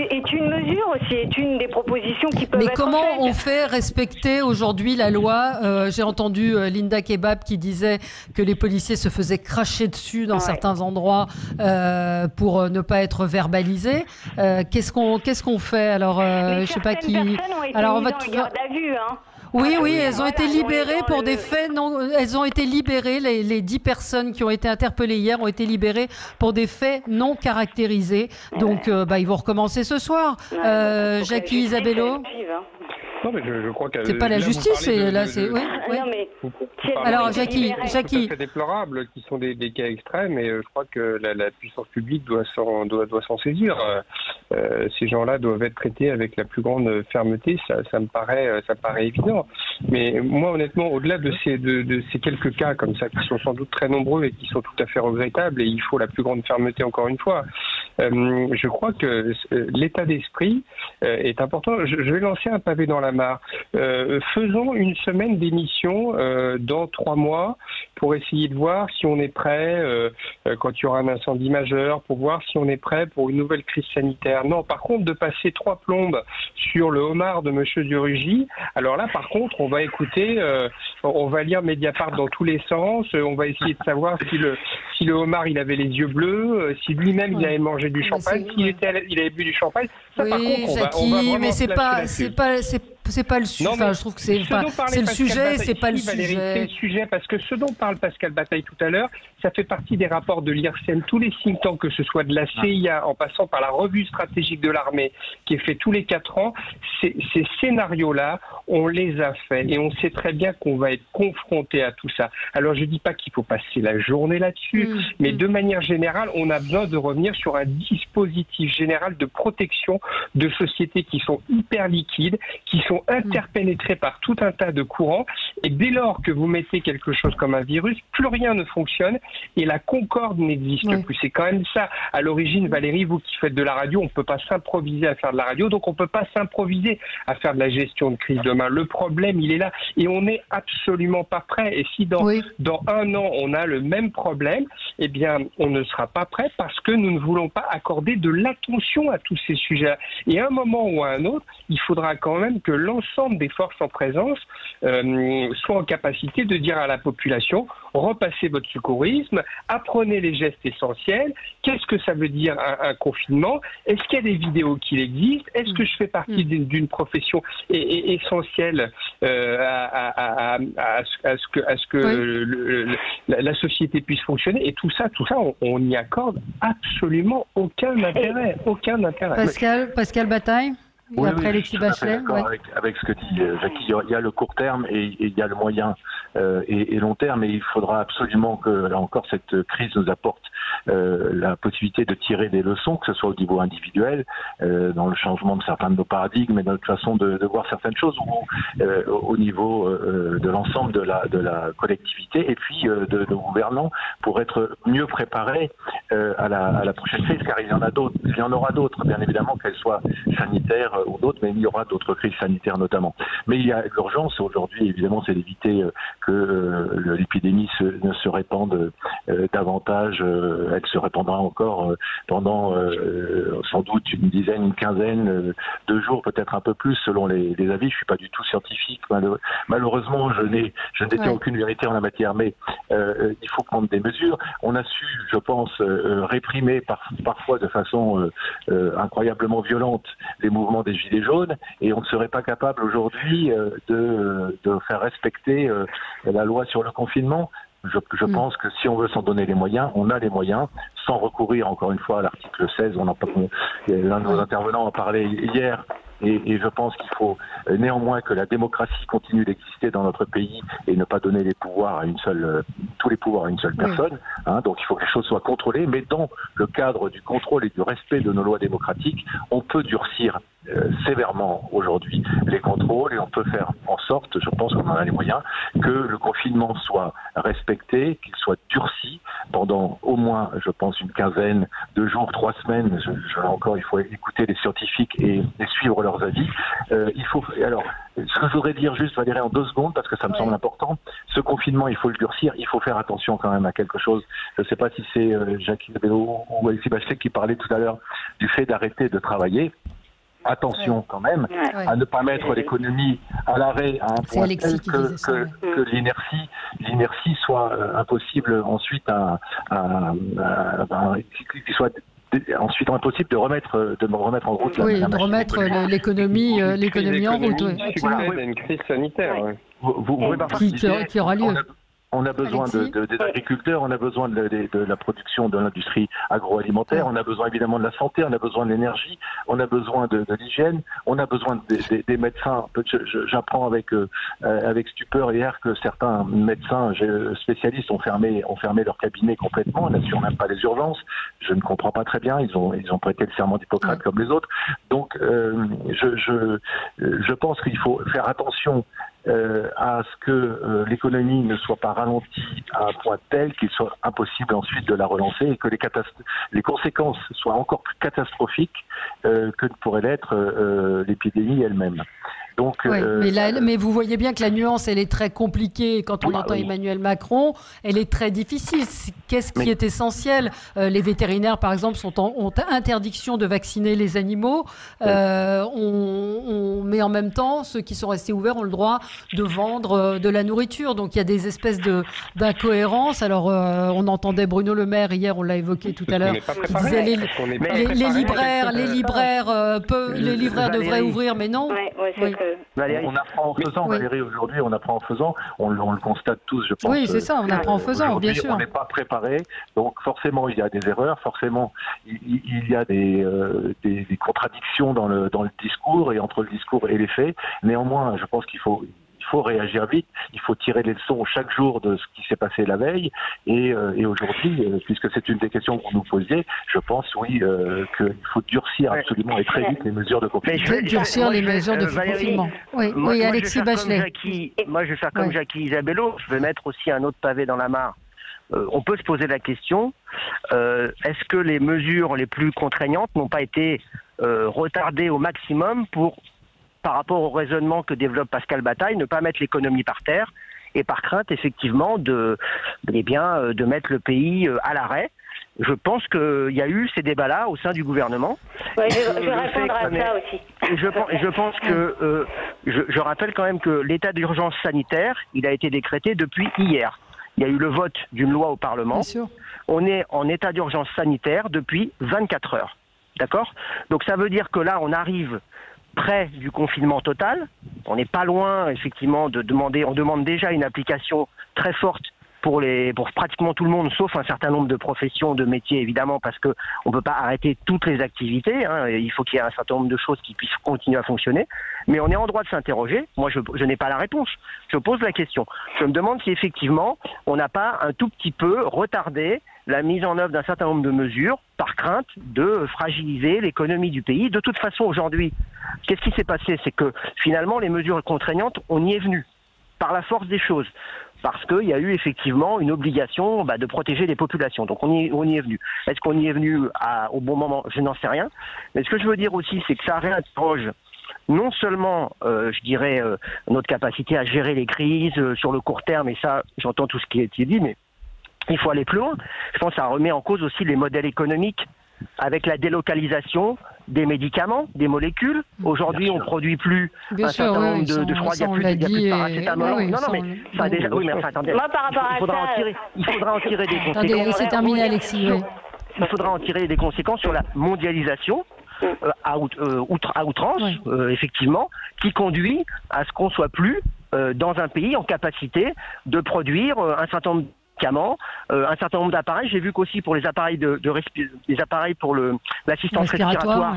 est une mesure aussi, est une des propositions qui peuvent être faites. Mais comment on fait respecter aujourd'hui la loi? J'ai entendu Linda Kebab qui disait que les policiers se faisaient cracher dessus dans certains endroits pour ne pas être verbalisés. Qu'est-ce qu'on fait? Alors, je sais pas qui. Alors on va tout garde à vue, Oui, elles ont été libérées pour des faits non. Elles ont été libérées. Les 10 personnes qui ont été interpellées hier ont été libérées pour des faits non caractérisés. Donc, ils vont recommencer ce soir. Jackie Isabello. Non, mais je crois que c'est pas la justice, là, c'est. Oui. Alors, Jackie. C'est déplorable, qui sont des cas extrêmes, et je crois que la puissance publique doit s'en saisir. Ces gens-là doivent être traités avec la plus grande fermeté. Ça me paraît évident. Mais moi, honnêtement, au-delà de ces quelques cas comme ça, qui sont sans doute très nombreux et qui sont tout à fait regrettables, et il faut la plus grande fermeté encore une fois. Je crois que l'état d'esprit est important. Je vais lancer un pavé dans la mare. Faisons une semaine d'émission dans 3 mois pour essayer de voir si on est prêt quand il y aura un incendie majeur, pour voir si on est prêt pour une nouvelle crise sanitaire. Non, par contre, de passer 3 plombes sur le homard de Monsieur Durugy, alors là, par contre, on va écouter, on va lire Mediapart dans tous les sens, on va essayer de savoir si le homard, il avait les yeux bleufs, si lui-même, il avait mangé du champagne, s'il avait bu du champagne. Ça, par contre, Jackie, on va vraiment mais c'est pas le sujet. Enfin, je trouve que c'est le sujet, c'est pas le sujet. C'est le sujet parce que ce dont parle Pascal Bataille tout à l'heure, ça fait partie des rapports de l'IRSEM, tous les think tanks, que ce soit de la CIA, en passant par la revue stratégique de l'armée, qui est fait tous les 4 ans. Ces scénarios-là, on les a faits et on sait très bien qu'on va être confronté à tout ça. Alors, je dis pas qu'il faut passer la journée là-dessus, mais de manière générale, on a besoin de revenir sur un dispositif général de protection de sociétés qui sont hyper liquides, qui sont sont interpénétrés par tout un tas de courants. Et dès lors que vous mettez quelque chose comme un virus, plus rien ne fonctionne et la concorde n'existe plus. C'est quand même ça. À l'origine, Valérie, vous qui faites de la radio, on ne peut pas s'improviser à faire de la radio, donc on ne peut pas s'improviser à faire de la gestion de crise demain. Le problème, il est là et on n'est absolument pas prêt. Et si dans un an, on a le même problème, eh bien, on ne sera pas prêt parce que nous ne voulons pas accorder de l'attention à tous ces sujets. Et à un moment ou à un autre, il faudra quand même que l'ensemble des forces en présence soient en capacité de dire à la population, repassez votre secourisme, apprenez les gestes essentiels, qu'est-ce que ça veut dire un confinement, est-ce qu'il y a des vidéos qui existent, est-ce que je fais partie d'une profession essentielle à ce que la société puisse fonctionner, et tout ça on n'y accorde absolument aucun intérêt. Pascal Bataille. Oui, après Alexis Bachelet. Avec ce que dit Jackie, il y a le court terme et il y a le moyen et long terme, et il faudra absolument que, là encore, cette crise nous apporte la possibilité de tirer des leçons, que ce soit au niveau individuel, dans le changement de certains de nos paradigmes et notre façon de voir certaines choses, ou au niveau de l'ensemble de la collectivité, et puis de nos gouvernants, pour être mieux préparés à la prochaine crise, car il y en a d'autres, il y en aura d'autres, bien évidemment, qu'elles soient sanitaires ou d'autres, mais il y aura d'autres crises sanitaires notamment. Mais il y a l'urgence aujourd'hui, évidemment, c'est d'éviter que l'épidémie ne se répande davantage. Elle se répandra encore pendant sans doute une dizaine, une quinzaine de jours, peut-être un peu plus selon les avis. Je suis pas du tout scientifique, malheureusement je n'étais aucune vérité en la matière, mais il faut prendre des mesures. On a su, je pense, réprimer parfois de façon incroyablement violente les mouvements des Gilets jaunes, et on ne serait pas capable aujourd'hui de faire respecter la loi sur le confinement. Je pense que si on veut s'en donner les moyens, on a les moyens, sans recourir encore une fois à l'article 16. L'un de nos intervenants en parlait hier. Et je pense qu'il faut néanmoins que la démocratie continue d'exister dans notre pays et ne pas donner les pouvoirs à tous les pouvoirs à une seule personne. Donc il faut que les choses soient contrôlées, mais dans le cadre du contrôle et du respect de nos lois démocratiques, on peut durcir sévèrement aujourd'hui les contrôles, et on peut faire en sorte, je pense qu'on en a les moyens, que le confinement soit respecté, qu'il soit durci pendant au moins, je pense, une quinzaine de jours, 3 semaines. Encore, il faut écouter les scientifiques et suivre leurs avis. Alors, ce que je voudrais dire juste, Valérie, en 2 secondes, parce que ça me semble important, ce confinement, il faut le durcir, il faut faire attention quand même à quelque chose. Je ne sais pas si c'est Jackie Bélo ou Alexis Bachelet qui parlait tout à l'heure du fait d'arrêter de travailler. Attention quand même à ne pas mettre l'économie à l'arrêt à un point tel que l'inertie soit impossible ensuite qu'il soit ensuite impossible de remettre en route. Oui, de remettre l'économie en route. Une crise sanitaire. Qui aura lieu. On a besoin des agriculteurs, on a besoin de la production de l'industrie agroalimentaire, on a besoin évidemment de la santé, on a besoin de l'énergie, on a besoin de l'hygiène, on a besoin des médecins. J'apprends avec stupeur hier que certains médecins spécialistes ont fermé leur cabinet complètement, n'assurent même pas les urgences. Je ne comprends pas très bien, ils ont prêté le serment d'Hippocrate comme les autres. Donc je pense qu'il faut faire attention à ce que l'économie ne soit pas ralentie à un point tel qu'il soit impossible ensuite de la relancer, et que les conséquences soient encore plus catastrophiques que ne pourrait l'être l'épidémie elle-même. Donc, mais vous voyez bien que la nuance, elle est très compliquée. Quand on entend Emmanuel Macron, elle est très difficile. Qu'est-ce qui est essentiel? Les vétérinaires, par exemple, ont interdiction de vacciner les animaux. Mais en même temps, ceux qui sont restés ouverts ont le droit de vendre de la nourriture. Donc il y a des espèces d'incohérences. Alors on entendait Bruno Le Maire hier, on l'a évoqué tout à l'heure, qui disait les libraires devraient ouvrir, mais non. On apprend en faisant, Valérie, aujourd'hui, on apprend en faisant, on le constate tous, je pense. Oui, c'est ça, on apprend en faisant, bien sûr. On n'est pas préparé, donc forcément il y a des erreurs, forcément il y a des contradictions dans le discours et entre le discours et les faits. Néanmoins, je pense qu'il faut faut réagir vite, il faut tirer les leçons chaque jour de ce qui s'est passé la veille. Et aujourd'hui, puisque c'est une des questions que vous nous posiez, je pense, oui, qu'il faut durcir absolument et très vite les mesures de confinement. Durcir les mesures de confinement. Oui, Alexis Bachelet. Moi, je vais faire comme Jackie Isabello. Je vais mettre aussi un autre pavé dans la mare. On peut se poser la question, est-ce que les mesures les plus contraignantes n'ont pas été retardées au maximum par rapport au raisonnement que développe Pascal Bataille, ne pas mettre l'économie par terre et par crainte effectivement de mettre le pays à l'arrêt. Je pense qu'il y a eu ces débats-là au sein du gouvernement. Ouais, je vais répondre à ça aussi. Je pense que je rappelle quand même que l'état d'urgence sanitaire, il a été décrété depuis hier. Il y a eu le vote d'une loi au Parlement. Bien sûr. On est en état d'urgence sanitaire depuis 24 heures. D'accord ? Donc ça veut dire que là, on arrive près du confinement total. On n'est pas loin, effectivement, de demander. On demande déjà une application très forte pour pratiquement tout le monde, sauf un certain nombre de professions, de métiers, évidemment, parce que on peut pas arrêter toutes les activités. Il faut qu'il y ait un certain nombre de choses qui puissent continuer à fonctionner. Mais on est en droit de s'interroger. Moi, je n'ai pas la réponse. Je pose la question. Je me demande si effectivement, on n'a pas un tout petit peu retardé la mise en œuvre d'un certain nombre de mesures par crainte de fragiliser l'économie du pays. De toute façon, aujourd'hui, qu'est-ce qui s'est passé? C'est que finalement, les mesures contraignantes, on y est venu par la force des choses. Parce qu'il y a eu effectivement une obligation de protéger les populations. Donc on y est venu. Est-ce qu'on y est venu au bon moment? Je n'en sais rien. Mais ce que je veux dire aussi, c'est que ça réinterroge non seulement, je dirais, notre capacité à gérer les crises sur le court terme, et ça, j'entends tout ce qui a été dit, mais il faut aller plus loin. Je pense que ça remet en cause aussi les modèles économiques avec la délocalisation des médicaments, des molécules. Aujourd'hui, on ne produit plus un certain nombre de je crois qu'il n'y a plus de paracétamol. Non, mais ça déjà. Oui, mais enfin, attendez. Moi, par rapport il faudra en tirer des conséquences. Attendez, laissez terminer, Alexis. Il faudra en tirer des conséquences sur la mondialisation à outrance, effectivement, qui conduit à ce qu'on soit plus dans un pays en capacité de produire un certain nombre un certain nombre d'appareils. J'ai vu qu'aussi pour les appareils les appareils pour l'assistance respiratoire,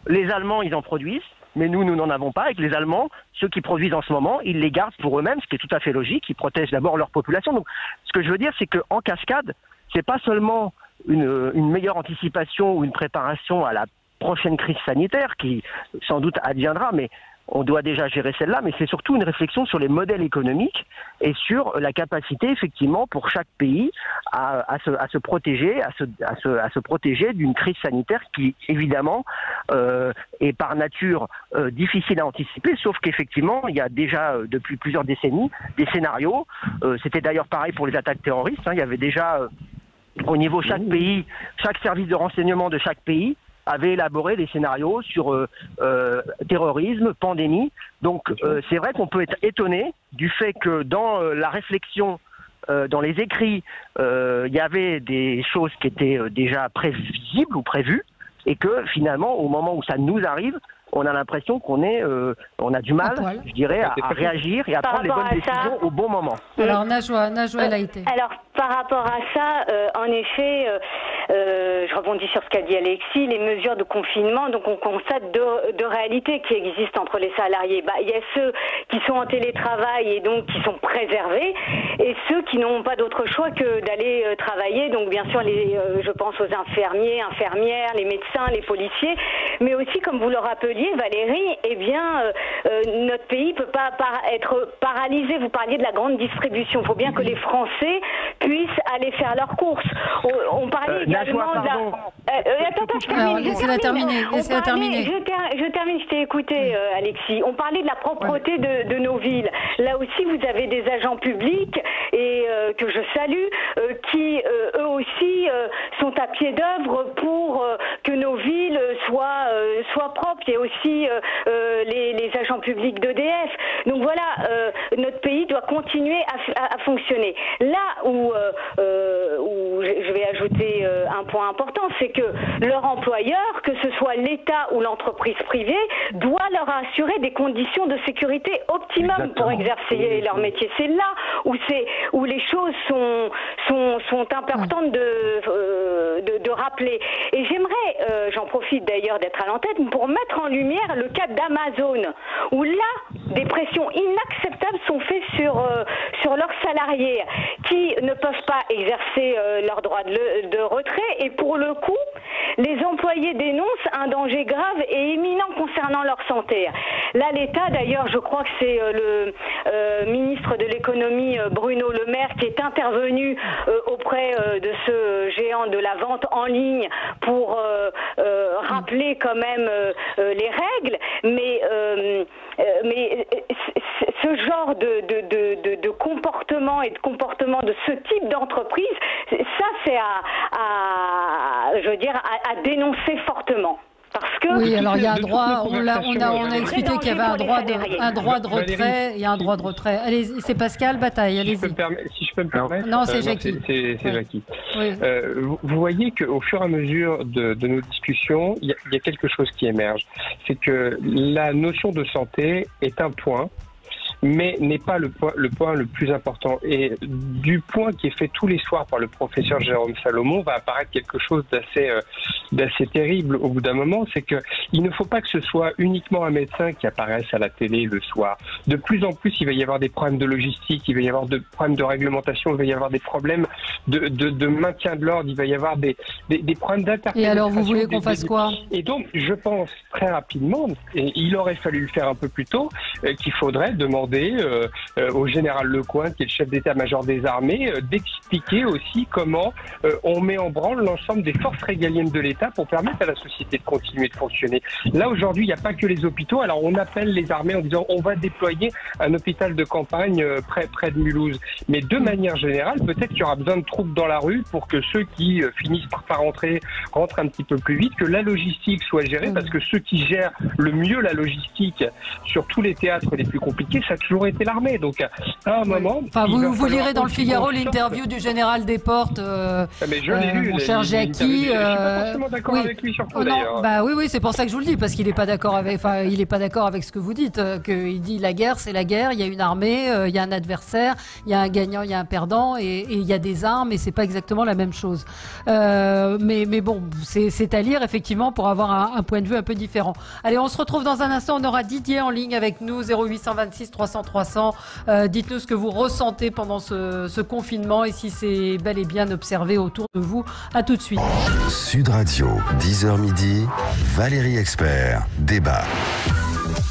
les Allemands, ils en produisent, mais nous n'en avons pas. Et que les Allemands, ceux qui produisent en ce moment, ils les gardent pour eux-mêmes, ce qui est tout à fait logique. Ils protègent d'abord leur population. Donc, ce que je veux dire, c'est qu'en cascade, c'est pas seulement une meilleure anticipation ou une préparation à la prochaine crise sanitaire qui sans doute adviendra, mais on doit déjà gérer celle-là, mais c'est surtout une réflexion sur les modèles économiques et sur la capacité, effectivement, pour chaque pays à se protéger, à se protéger d'une crise sanitaire qui, évidemment, est par nature difficile à anticiper, sauf qu'effectivement, il y a déjà, depuis plusieurs décennies, des scénarios. C'était d'ailleurs pareil pour les attaques terroristes. Il y avait déjà, au niveau de chaque pays, chaque service de renseignement de chaque pays avait élaboré des scénarios sur terrorisme, pandémie. Donc c'est vrai qu'on peut être étonné du fait que dans la réflexion, dans les écrits, il y avait des choses qui étaient déjà prévisibles ou prévues, et que finalement, au moment où ça nous arrive, on a l'impression qu'on a du mal, je dirais, à réagir et à prendre les bonnes décisions au bon moment. Alors, Najwa Laïté. Alors, par rapport à ça, en effet, je rebondis sur ce qu'a dit Alexis, les mesures de confinement, donc on constate deux réalités qui existent entre les salariés. Il y a ceux qui sont en télétravail et donc qui sont préservés, et ceux qui n'ont pas d'autre choix que d'aller travailler. Donc, bien sûr, je pense aux infirmiers, infirmières, les médecins, les policiers, mais aussi, comme vous le rappeliez, Valérie, notre pays ne peut pas être paralysé. Vous parliez de la grande distribution. Il faut bien que les Français puissent aller faire leurs courses. On parlait également de la... Attends, je termine. Je termine, je t'ai écouté, Alexis. On parlait de la propreté de nos villes. Là aussi, vous avez des agents publics, et que je salue, qui, eux aussi, sont à pied d'œuvre pour que nos villes soient propres. Il y a aussi les agents publics d'EDF. Donc voilà, notre pays doit continuer à fonctionner. Là où je vais ajouter un point important, c'est que leur employeur, que ce soit l'État ou l'entreprise privée, doit leur assurer des conditions de sécurité optimum pour exercer leur métier. C'est là où les choses sont importantes de rappeler. Et j'aimerais, j'en profite d'ailleurs d'être à l'antenne, pour mettre en lumière le cas d'Amazon, où là, des pressions inacceptables sont faites sur leurs salariés qui ne peuvent pas exercer leur droit de retrait. Et pour le coup, les employés dénoncent un danger grave et imminent concernant leur santé. Là, l'État, d'ailleurs, je crois que c'est le ministre de l'économie, Bruno Le Maire, qui est intervenu auprès de ce géant de la vente en ligne pour rappeler quand même les règles. Mais ce genre de comportement et de comportement de ce type d'entreprise, ça c'est à dénoncer fortement. Parce que oui, alors il y a un droit, on a expliqué qu'il y avait un droit de retrait et un droit de retrait. Allez, c'est Pascal Bataille, allez-y. Si je peux me permettre. Non, c'est Jackie. C'est Jackie. Oui. Vous voyez qu'au fur et à mesure de nos discussions, il y a quelque chose qui émerge. C'est que la notion de santé est un point, mais n'est pas le point le plus important. Et du point qui est fait tous les soirs par le professeur Jérôme Salomon va apparaître quelque chose d'assez terrible au bout d'un moment, c'est que il ne faut pas que ce soit uniquement un médecin qui apparaisse à la télé le soir. De plus en plus, il va y avoir des problèmes de logistique, il va y avoir des problèmes de réglementation, il va y avoir des problèmes de maintien de l'ordre, il va y avoir des problèmes d'interprétation. Et alors, vous voulez qu'on fasse quoi? Et donc, je pense très rapidement, et il aurait fallu le faire un peu plus tôt, qu'il faudrait demander au général Lecointre, qui est le chef d'état-major des armées, d'expliquer aussi comment on met en branle l'ensemble des forces régaliennes de l'État pour permettre à la société de continuer de fonctionner. Là, aujourd'hui, il n'y a pas que les hôpitaux. Alors, on appelle les armées en disant on va déployer un hôpital de campagne près de Mulhouse. Mais de manière générale, peut-être qu'il y aura besoin de troupes dans la rue pour que ceux qui finissent par pas rentrer rentrent un petit peu plus vite, que la logistique soit gérée, parce que ceux qui gèrent le mieux la logistique sur tous les théâtres les plus compliqués, ça a toujours été l'armée. Donc, à un moment... Enfin, vous lirez dans le Figaro l'interview du général Desportes, mais je l'ai lu, mon cher Jackie. Je suis pas forcément d'accord avec lui sur tout, d'ailleurs. Bah oui, c'est pour ça que je vous le dis, parce qu'il n'est pas d'accord avec, avec ce que vous dites, qu'il dit la guerre, c'est la guerre, il y a une armée, il y a un adversaire, il y a un gagnant, il y a un perdant, et il y a des armes, et c'est pas exactement la même chose. Mais bon, c'est à lire, effectivement, pour avoir un point de vue un peu différent. Allez, on se retrouve dans un instant, on aura Didier en ligne avec nous, 0826 300 300. Dites-nous ce que vous ressentez pendant ce confinement et si c'est bel et bien observé autour de vous. À tout de suite. Sud Radio, 10h midi, Valérie Expert, débat.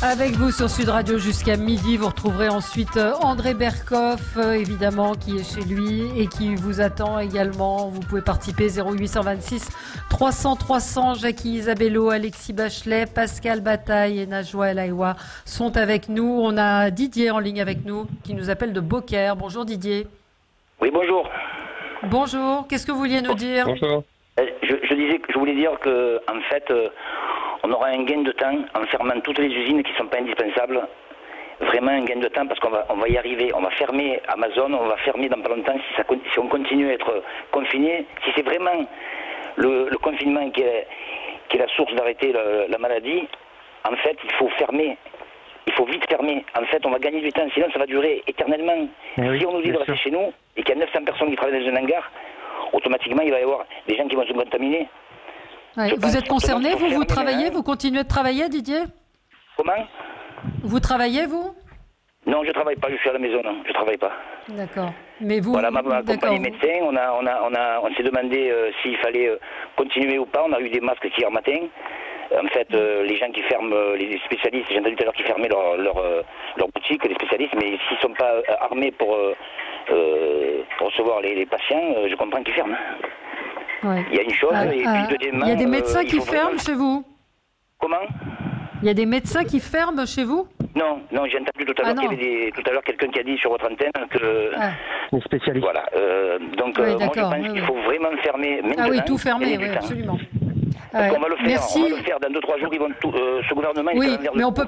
Avec vous sur Sud Radio jusqu'à midi, vous retrouverez ensuite André Berkoff, évidemment, qui est chez lui et qui vous attend également. Vous pouvez participer 0826 300 300. Jackie Isabello, Alexis Bachelet, Pascal Bataille et Najwa El Aïwa sont avec nous. On a Didier en ligne avec nous qui nous appelle de Beaucaire. Bonjour Didier. Oui, bonjour. Bonjour, qu'est-ce que vous vouliez nous dire? Bonjour. Je voulais dire que, en fait, on aura un gain de temps en fermant toutes les usines qui ne sont pas indispensables. Vraiment un gain de temps parce qu'on va y arriver. On va fermer Amazon, on va fermer dans pas longtemps si on continue à être confiné. Si c'est vraiment le confinement qui est la source d'arrêter la maladie, en fait, il faut fermer. Il faut vite fermer. En fait, on va gagner du temps, sinon ça va durer éternellement. Oui, si on nous dit de rester chez nous et qu'il y a 900 personnes qui travaillent dans un hangar, automatiquement, il va y avoir des gens qui vont se contaminer. Ouais. Vous êtes concerné, vous travaillez, vous continuez de travailler, Didier? Comment? Vous travaillez, vous? Non, je ne travaille pas, je suis à la maison, non, je ne travaille pas. D'accord. Mais vous... Voilà, ma compagnie médecin, on s'est demandé s'il fallait continuer ou pas. On a eu des masques hier matin. En fait, les gens qui ferment, les spécialistes, j'ai entendu tout à l'heure qu'ils fermaient leur boutique, les spécialistes, mais s'ils ne sont pas armés pour recevoir les patients, je comprends qu'ils ferment. Ouais. Il y a une chose, et puis deuxièmement... Il y a des médecins qui ferment chez vous? Comment? Il y a des médecins qui ferment chez vous? Non, j'ai entendu tout à l'heure qu'il y avait tout à l'heure quelqu'un qui a dit sur votre antenne que... Les spécialistes. Voilà, donc oui, moi je pense qu'il faut vraiment fermer maintenant. Ah oui, tout fermer, oui, absolument. Parce qu'on va le faire, Merci. on va le faire dans 2-3 jours, ils vont ce gouvernement... Oui, mais on peut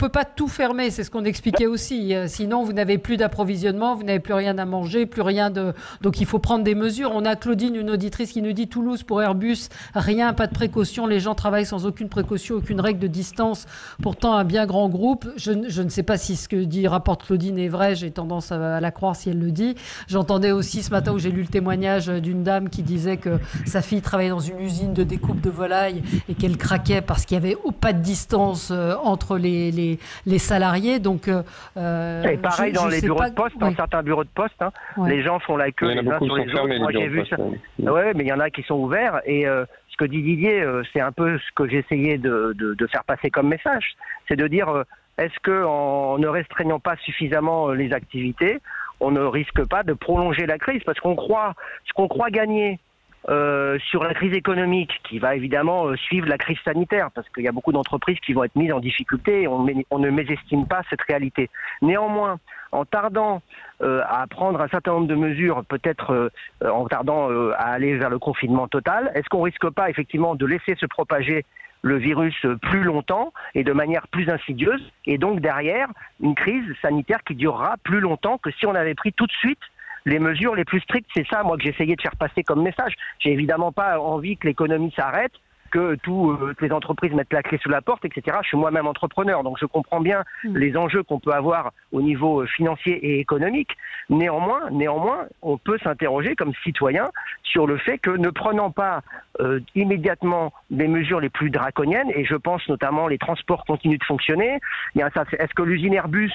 pas tout fermer, c'est ce qu'on expliquait aussi. Sinon, vous n'avez plus d'approvisionnement, vous n'avez plus rien à manger, plus rien de... Donc il faut prendre des mesures. On a Claudine, une auditrice, qui nous dit Toulouse pour Airbus, rien, pas de précaution, les gens travaillent sans aucune précaution, aucune règle de distance. Pourtant, un bien grand groupe. Je ne sais pas si ce que rapporte Claudine est vrai, j'ai tendance à la croire si elle le dit. J'entendais aussi ce matin où j'ai lu le témoignage d'une dame qui disait que sa fille travaillait dans une usine de découpage découpe de volaille et qu'elle craquait parce qu'il n'y avait pas de distance entre les salariés. Donc, et pareil dans les bureaux de poste, dans certains bureaux de poste, hein, les gens font la queue les uns sur les autres. Moi, j'ai vu ça. Ouais, mais il y en a qui sont ouverts. Et ce que dit Didier, c'est un peu ce que j'ai essayé de faire passer comme message. C'est de dire, est-ce qu'en ne restreignant pas suffisamment les activités, on ne risque pas de prolonger la crise? Parce qu'on croit, ce qu'on croit gagner sur la crise économique, qui va évidemment suivre la crise sanitaire, parce qu'il y a beaucoup d'entreprises qui vont être mises en difficulté et on ne mésestime pas cette réalité. Néanmoins, en tardant à prendre un certain nombre de mesures, peut-être en tardant à aller vers le confinement total, est-ce qu'on risque pas effectivement de laisser se propager le virus plus longtemps et de manière plus insidieuse, et donc derrière une crise sanitaire qui durera plus longtemps que si on avait pris tout de suite les mesures les plus strictes? C'est ça, moi, que j'essayais de faire passer comme message. J'ai évidemment pas envie que l'économie s'arrête, que toutes les entreprises mettent la clé sous la porte, etc. Je suis moi-même entrepreneur, donc je comprends bien les enjeux qu'on peut avoir au niveau financier et économique. Néanmoins, on peut s'interroger comme citoyen sur le fait que ne prenant pas immédiatement des mesures les plus draconiennes, et je pense notamment les transports continuent de fonctionner, est-ce que l'usine Airbus,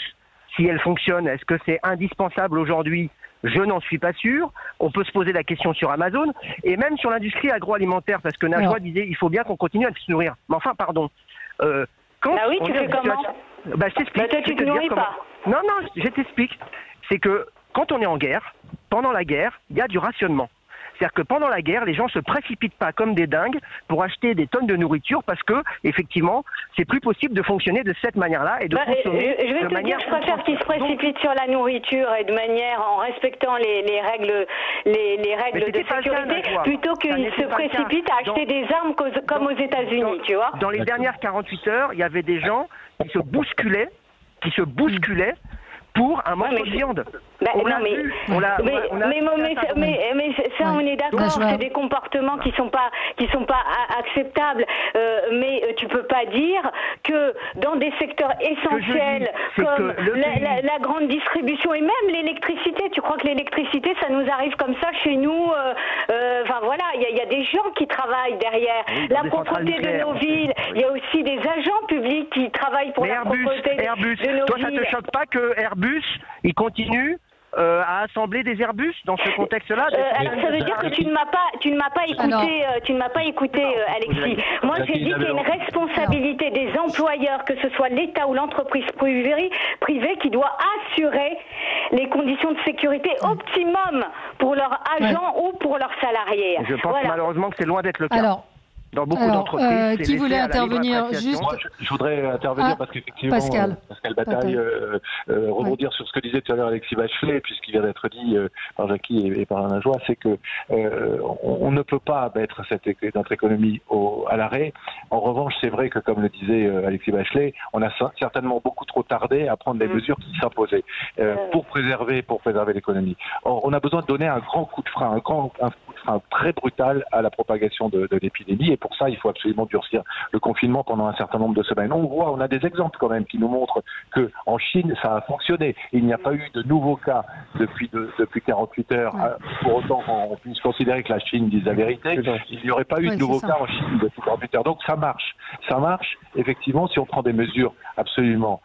si elle fonctionne, est-ce que c'est indispensable aujourd'hui? Je n'en suis pas sûr. On peut se poser la question sur Amazon et même sur l'industrie agroalimentaire, parce que Najwa disait il faut bien qu'on continue à se nourrir. Mais enfin, pardon. Quand oui, tu fais comment? Je t'explique. Toi, tu te nourris pas. Non, je t'explique. C'est que quand on est en guerre, pendant la guerre, il y a du rationnement. C'est-à-dire que pendant la guerre, les gens se précipitent pas comme des dingues pour acheter des tonnes de nourriture parce que, effectivement, c'est plus possible de fonctionner de cette manière-là et de consommer je vais te dire, je préfère qu'ils se précipitent sur la nourriture et de manière en respectant les règles de sécurité plutôt qu'ils se précipitent à acheter des armes comme aux États-Unis, tu vois. Dans les dernières 48 heures, il y avait des gens qui se bousculaient pour un morceau de viande. Mais ça, on est d'accord, c'est des comportements qui sont pas acceptables. Mais tu peux pas dire que dans des secteurs essentiels comme la grande distribution et même l'électricité, tu crois que l'électricité, ça nous arrive comme ça chez nous? Enfin voilà, il y a des gens qui travaillent derrière la propreté de nos villes. Il y a aussi des agents publics qui travaillent pour la propreté de nos villes. Toi, ça te choque pas que Airbus, il continue à assembler des Airbus dans ce contexte-là? Alors ça veut dire que tu ne m'as pas écouté, Alexis. Moi, j'ai dit qu'il y a une responsabilité des employeurs, que ce soit l'État ou l'entreprise privée, qui doit assurer les conditions de sécurité optimum pour leurs agents ou pour leurs salariés. Je pense malheureusement que c'est loin d'être le cas. Dans beaucoup d'entreprises. Qui voulait intervenir juste? Moi, je voudrais intervenir parce qu'effectivement, Pascal Bataille, rebondir sur ce que disait tout à l'heure Alexis Bachelet, puisqu'il vient d'être dit par Jackie et par Najwa, c'est que on ne peut pas mettre notre économie à l'arrêt. En revanche, c'est vrai que, comme le disait Alexis Bachelet, on a certainement beaucoup trop tardé à prendre les mesures qui s'imposaient pour préserver l'économie. Or, on a besoin de donner un grand coup de frein, un coup de frein très brutal à la propagation de l'épidémie. Et pour ça, il faut absolument durcir le confinement pendant un certain nombre de semaines. On a des exemples quand même qui nous montrent que en Chine, ça a fonctionné. Il n'y a pas eu de nouveaux cas depuis 48 heures. Pour autant qu'on puisse considérer que la Chine dise la vérité, il n'y aurait pas eu de nouveaux cas en Chine depuis 48 heures. Donc ça marche. Ça marche, effectivement, si on prend des mesures absolument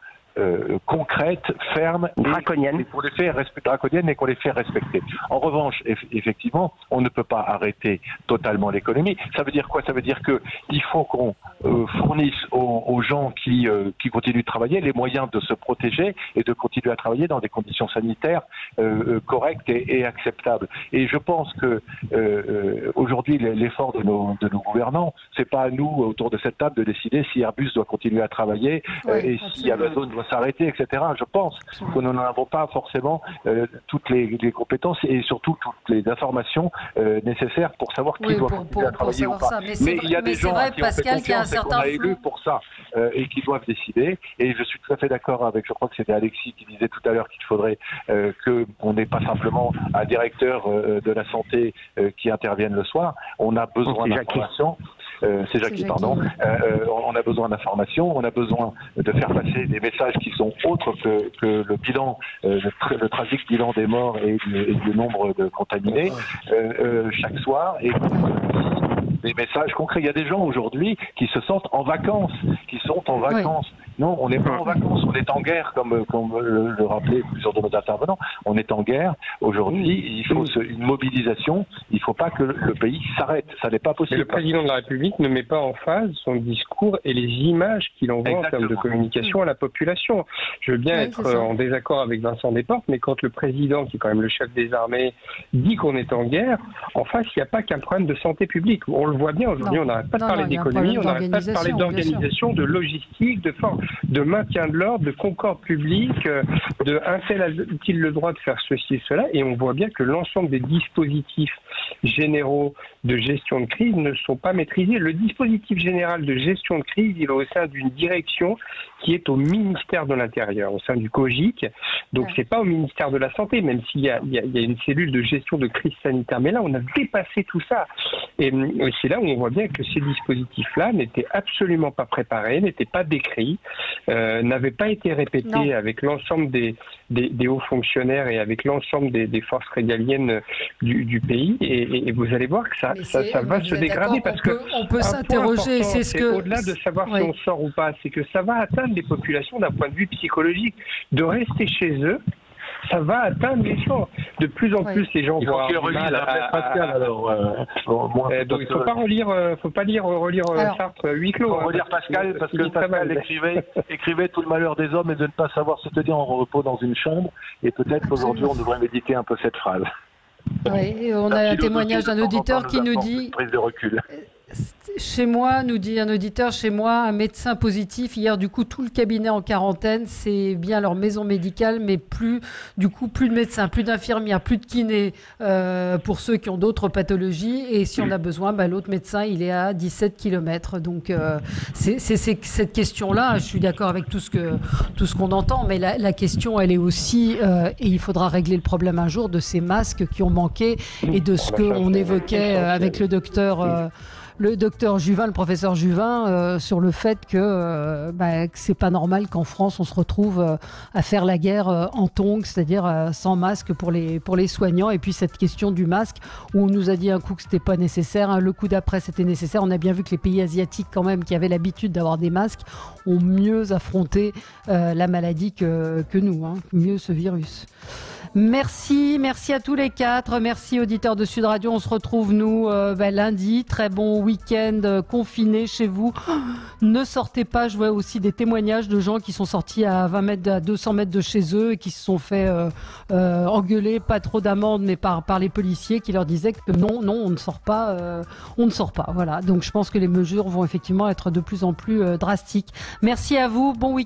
concrètes, fermes, draconiennes, et qu'on les fait draconiennes et qu'on les fait respecter. En revanche, effectivement, on ne peut pas arrêter totalement l'économie. Ça veut dire quoi? Ça veut dire que il faut qu'on fournisse aux gens qui continuent de travailler les moyens de se protéger et de continuer à travailler dans des conditions sanitaires correctes et acceptables. Et je pense que aujourd'hui, l'effort de nos gouvernants, c'est pas à nous autour de cette table de décider si Airbus doit continuer à travailler et si Amazon doit s'arrêter, etc. Je pense que nous n'en avons pas forcément toutes les compétences et surtout toutes les informations nécessaires pour savoir qui doit continuer à travailler ou pas. Mais il y a des gens qui ont fait confiance et qu'on a élus pour ça et qui doivent décider. Et je suis tout à fait d'accord avec, je crois que c'était Alexis qui disait tout à l'heure qu'il faudrait qu'on n'ait pas simplement un directeur de la santé qui intervienne le soir. On a besoin d'informations. C'est Jackie, pardon. On a besoin d'informations, on a besoin de faire passer des messages qui sont autres que le bilan, le tragique bilan des morts et du nombre de contaminés chaque soir. Et des messages concrets. Il y a des gens aujourd'hui qui se sentent en vacances, qui sont en vacances. Oui. Non, on n'est pas en vacances, on est en guerre, comme le rappelaient plusieurs de nos intervenants. On est en guerre. Aujourd'hui, il faut une mobilisation. Il ne faut pas que le pays s'arrête. Ça n'est pas possible. Et le président de la République ne met pas en phase son discours et les images qu'il envoie en termes de communication à la population. Je veux bien être en désaccord avec Vincent Desportes, mais quand le président, qui est quand même le chef des armées, dit qu'on est en guerre, en face, il n'y a pas qu'un problème de santé publique. On le voit bien aujourd'hui, on n'arrête pas de parler d'économie, on n'arrête pas de parler d'organisation, de logistique, de maintien de l'ordre, de concorde public, de un tel a-t-il le droit de faire ceci et cela, et on voit bien que l'ensemble des dispositifs généraux de gestion de crise ne sont pas maîtrisés. Le dispositif général de gestion de crise, il est au sein d'une direction qui est au ministère de l'Intérieur, au sein du COGIC, donc c'est pas au ministère de la Santé, même s'il y a une cellule de gestion de crise sanitaire, mais là on a dépassé tout ça, et c'est là où on voit bien que ces dispositifs-là n'étaient absolument pas préparés, n'étaient pas décrits, n'avaient pas été répétés avec l'ensemble des hauts fonctionnaires et avec l'ensemble des forces régaliennes du pays, et vous allez voir que ça va se dégrader, parce que on peut s'interroger, c'est ce que au-delà de savoir si on sort ou pas, c'est que ça va atteindre les populations d'un point de vue psychologique, de rester chez eux. Ça va atteindre les gens. De plus en plus, les gens vont avoir du mal à Pascal. Donc, il ne faut pas relire Sartre huis clos. Il faut relire Pascal, parce que Pascal écrivait tout le malheur des hommes et de ne pas savoir se tenir en repos dans une chambre. Et peut-être qu'aujourd'hui, on devrait méditer un peu cette phrase. Oui, et on a un témoignage d'un auditeur qui nous dit... Prise de recul. Chez moi, nous dit un auditeur, chez moi, un médecin positif. Hier, du coup, tout le cabinet en quarantaine. C'est bien leur maison médicale, mais plus de médecins, plus d'infirmières, plus de kinés pour ceux qui ont d'autres pathologies. Et si on a besoin, l'autre médecin, il est à 17 km. Donc, c'est cette question-là. Je suis d'accord avec tout ce qu'on entend, mais la question, elle est aussi, et il faudra régler le problème un jour, de ces masques qui ont manqué et de ce qu'on évoquait avec le docteur Juvin, le professeur Juvin, sur le fait que c'est pas normal qu'en France on se retrouve à faire la guerre en tongs, c'est-à-dire sans masque pour les soignants. Et puis cette question du masque, où on nous a dit un coup que c'était pas nécessaire, le coup d'après c'était nécessaire. On a bien vu que les pays asiatiques quand même, qui avaient l'habitude d'avoir des masques, ont mieux affronté la maladie que nous, mieux ce virus. Merci à tous les quatre. Merci auditeurs de Sud Radio. On se retrouve nous lundi. Très bon week-end confiné chez vous. Ne sortez pas. Je vois aussi des témoignages de gens qui sont sortis à 20 mètres, à 200 mètres de chez eux et qui se sont fait engueuler, pas trop d'amende, mais par les policiers qui leur disaient que non, on ne sort pas. Voilà. Donc je pense que les mesures vont effectivement être de plus en plus drastiques. Merci à vous. Bon week-end.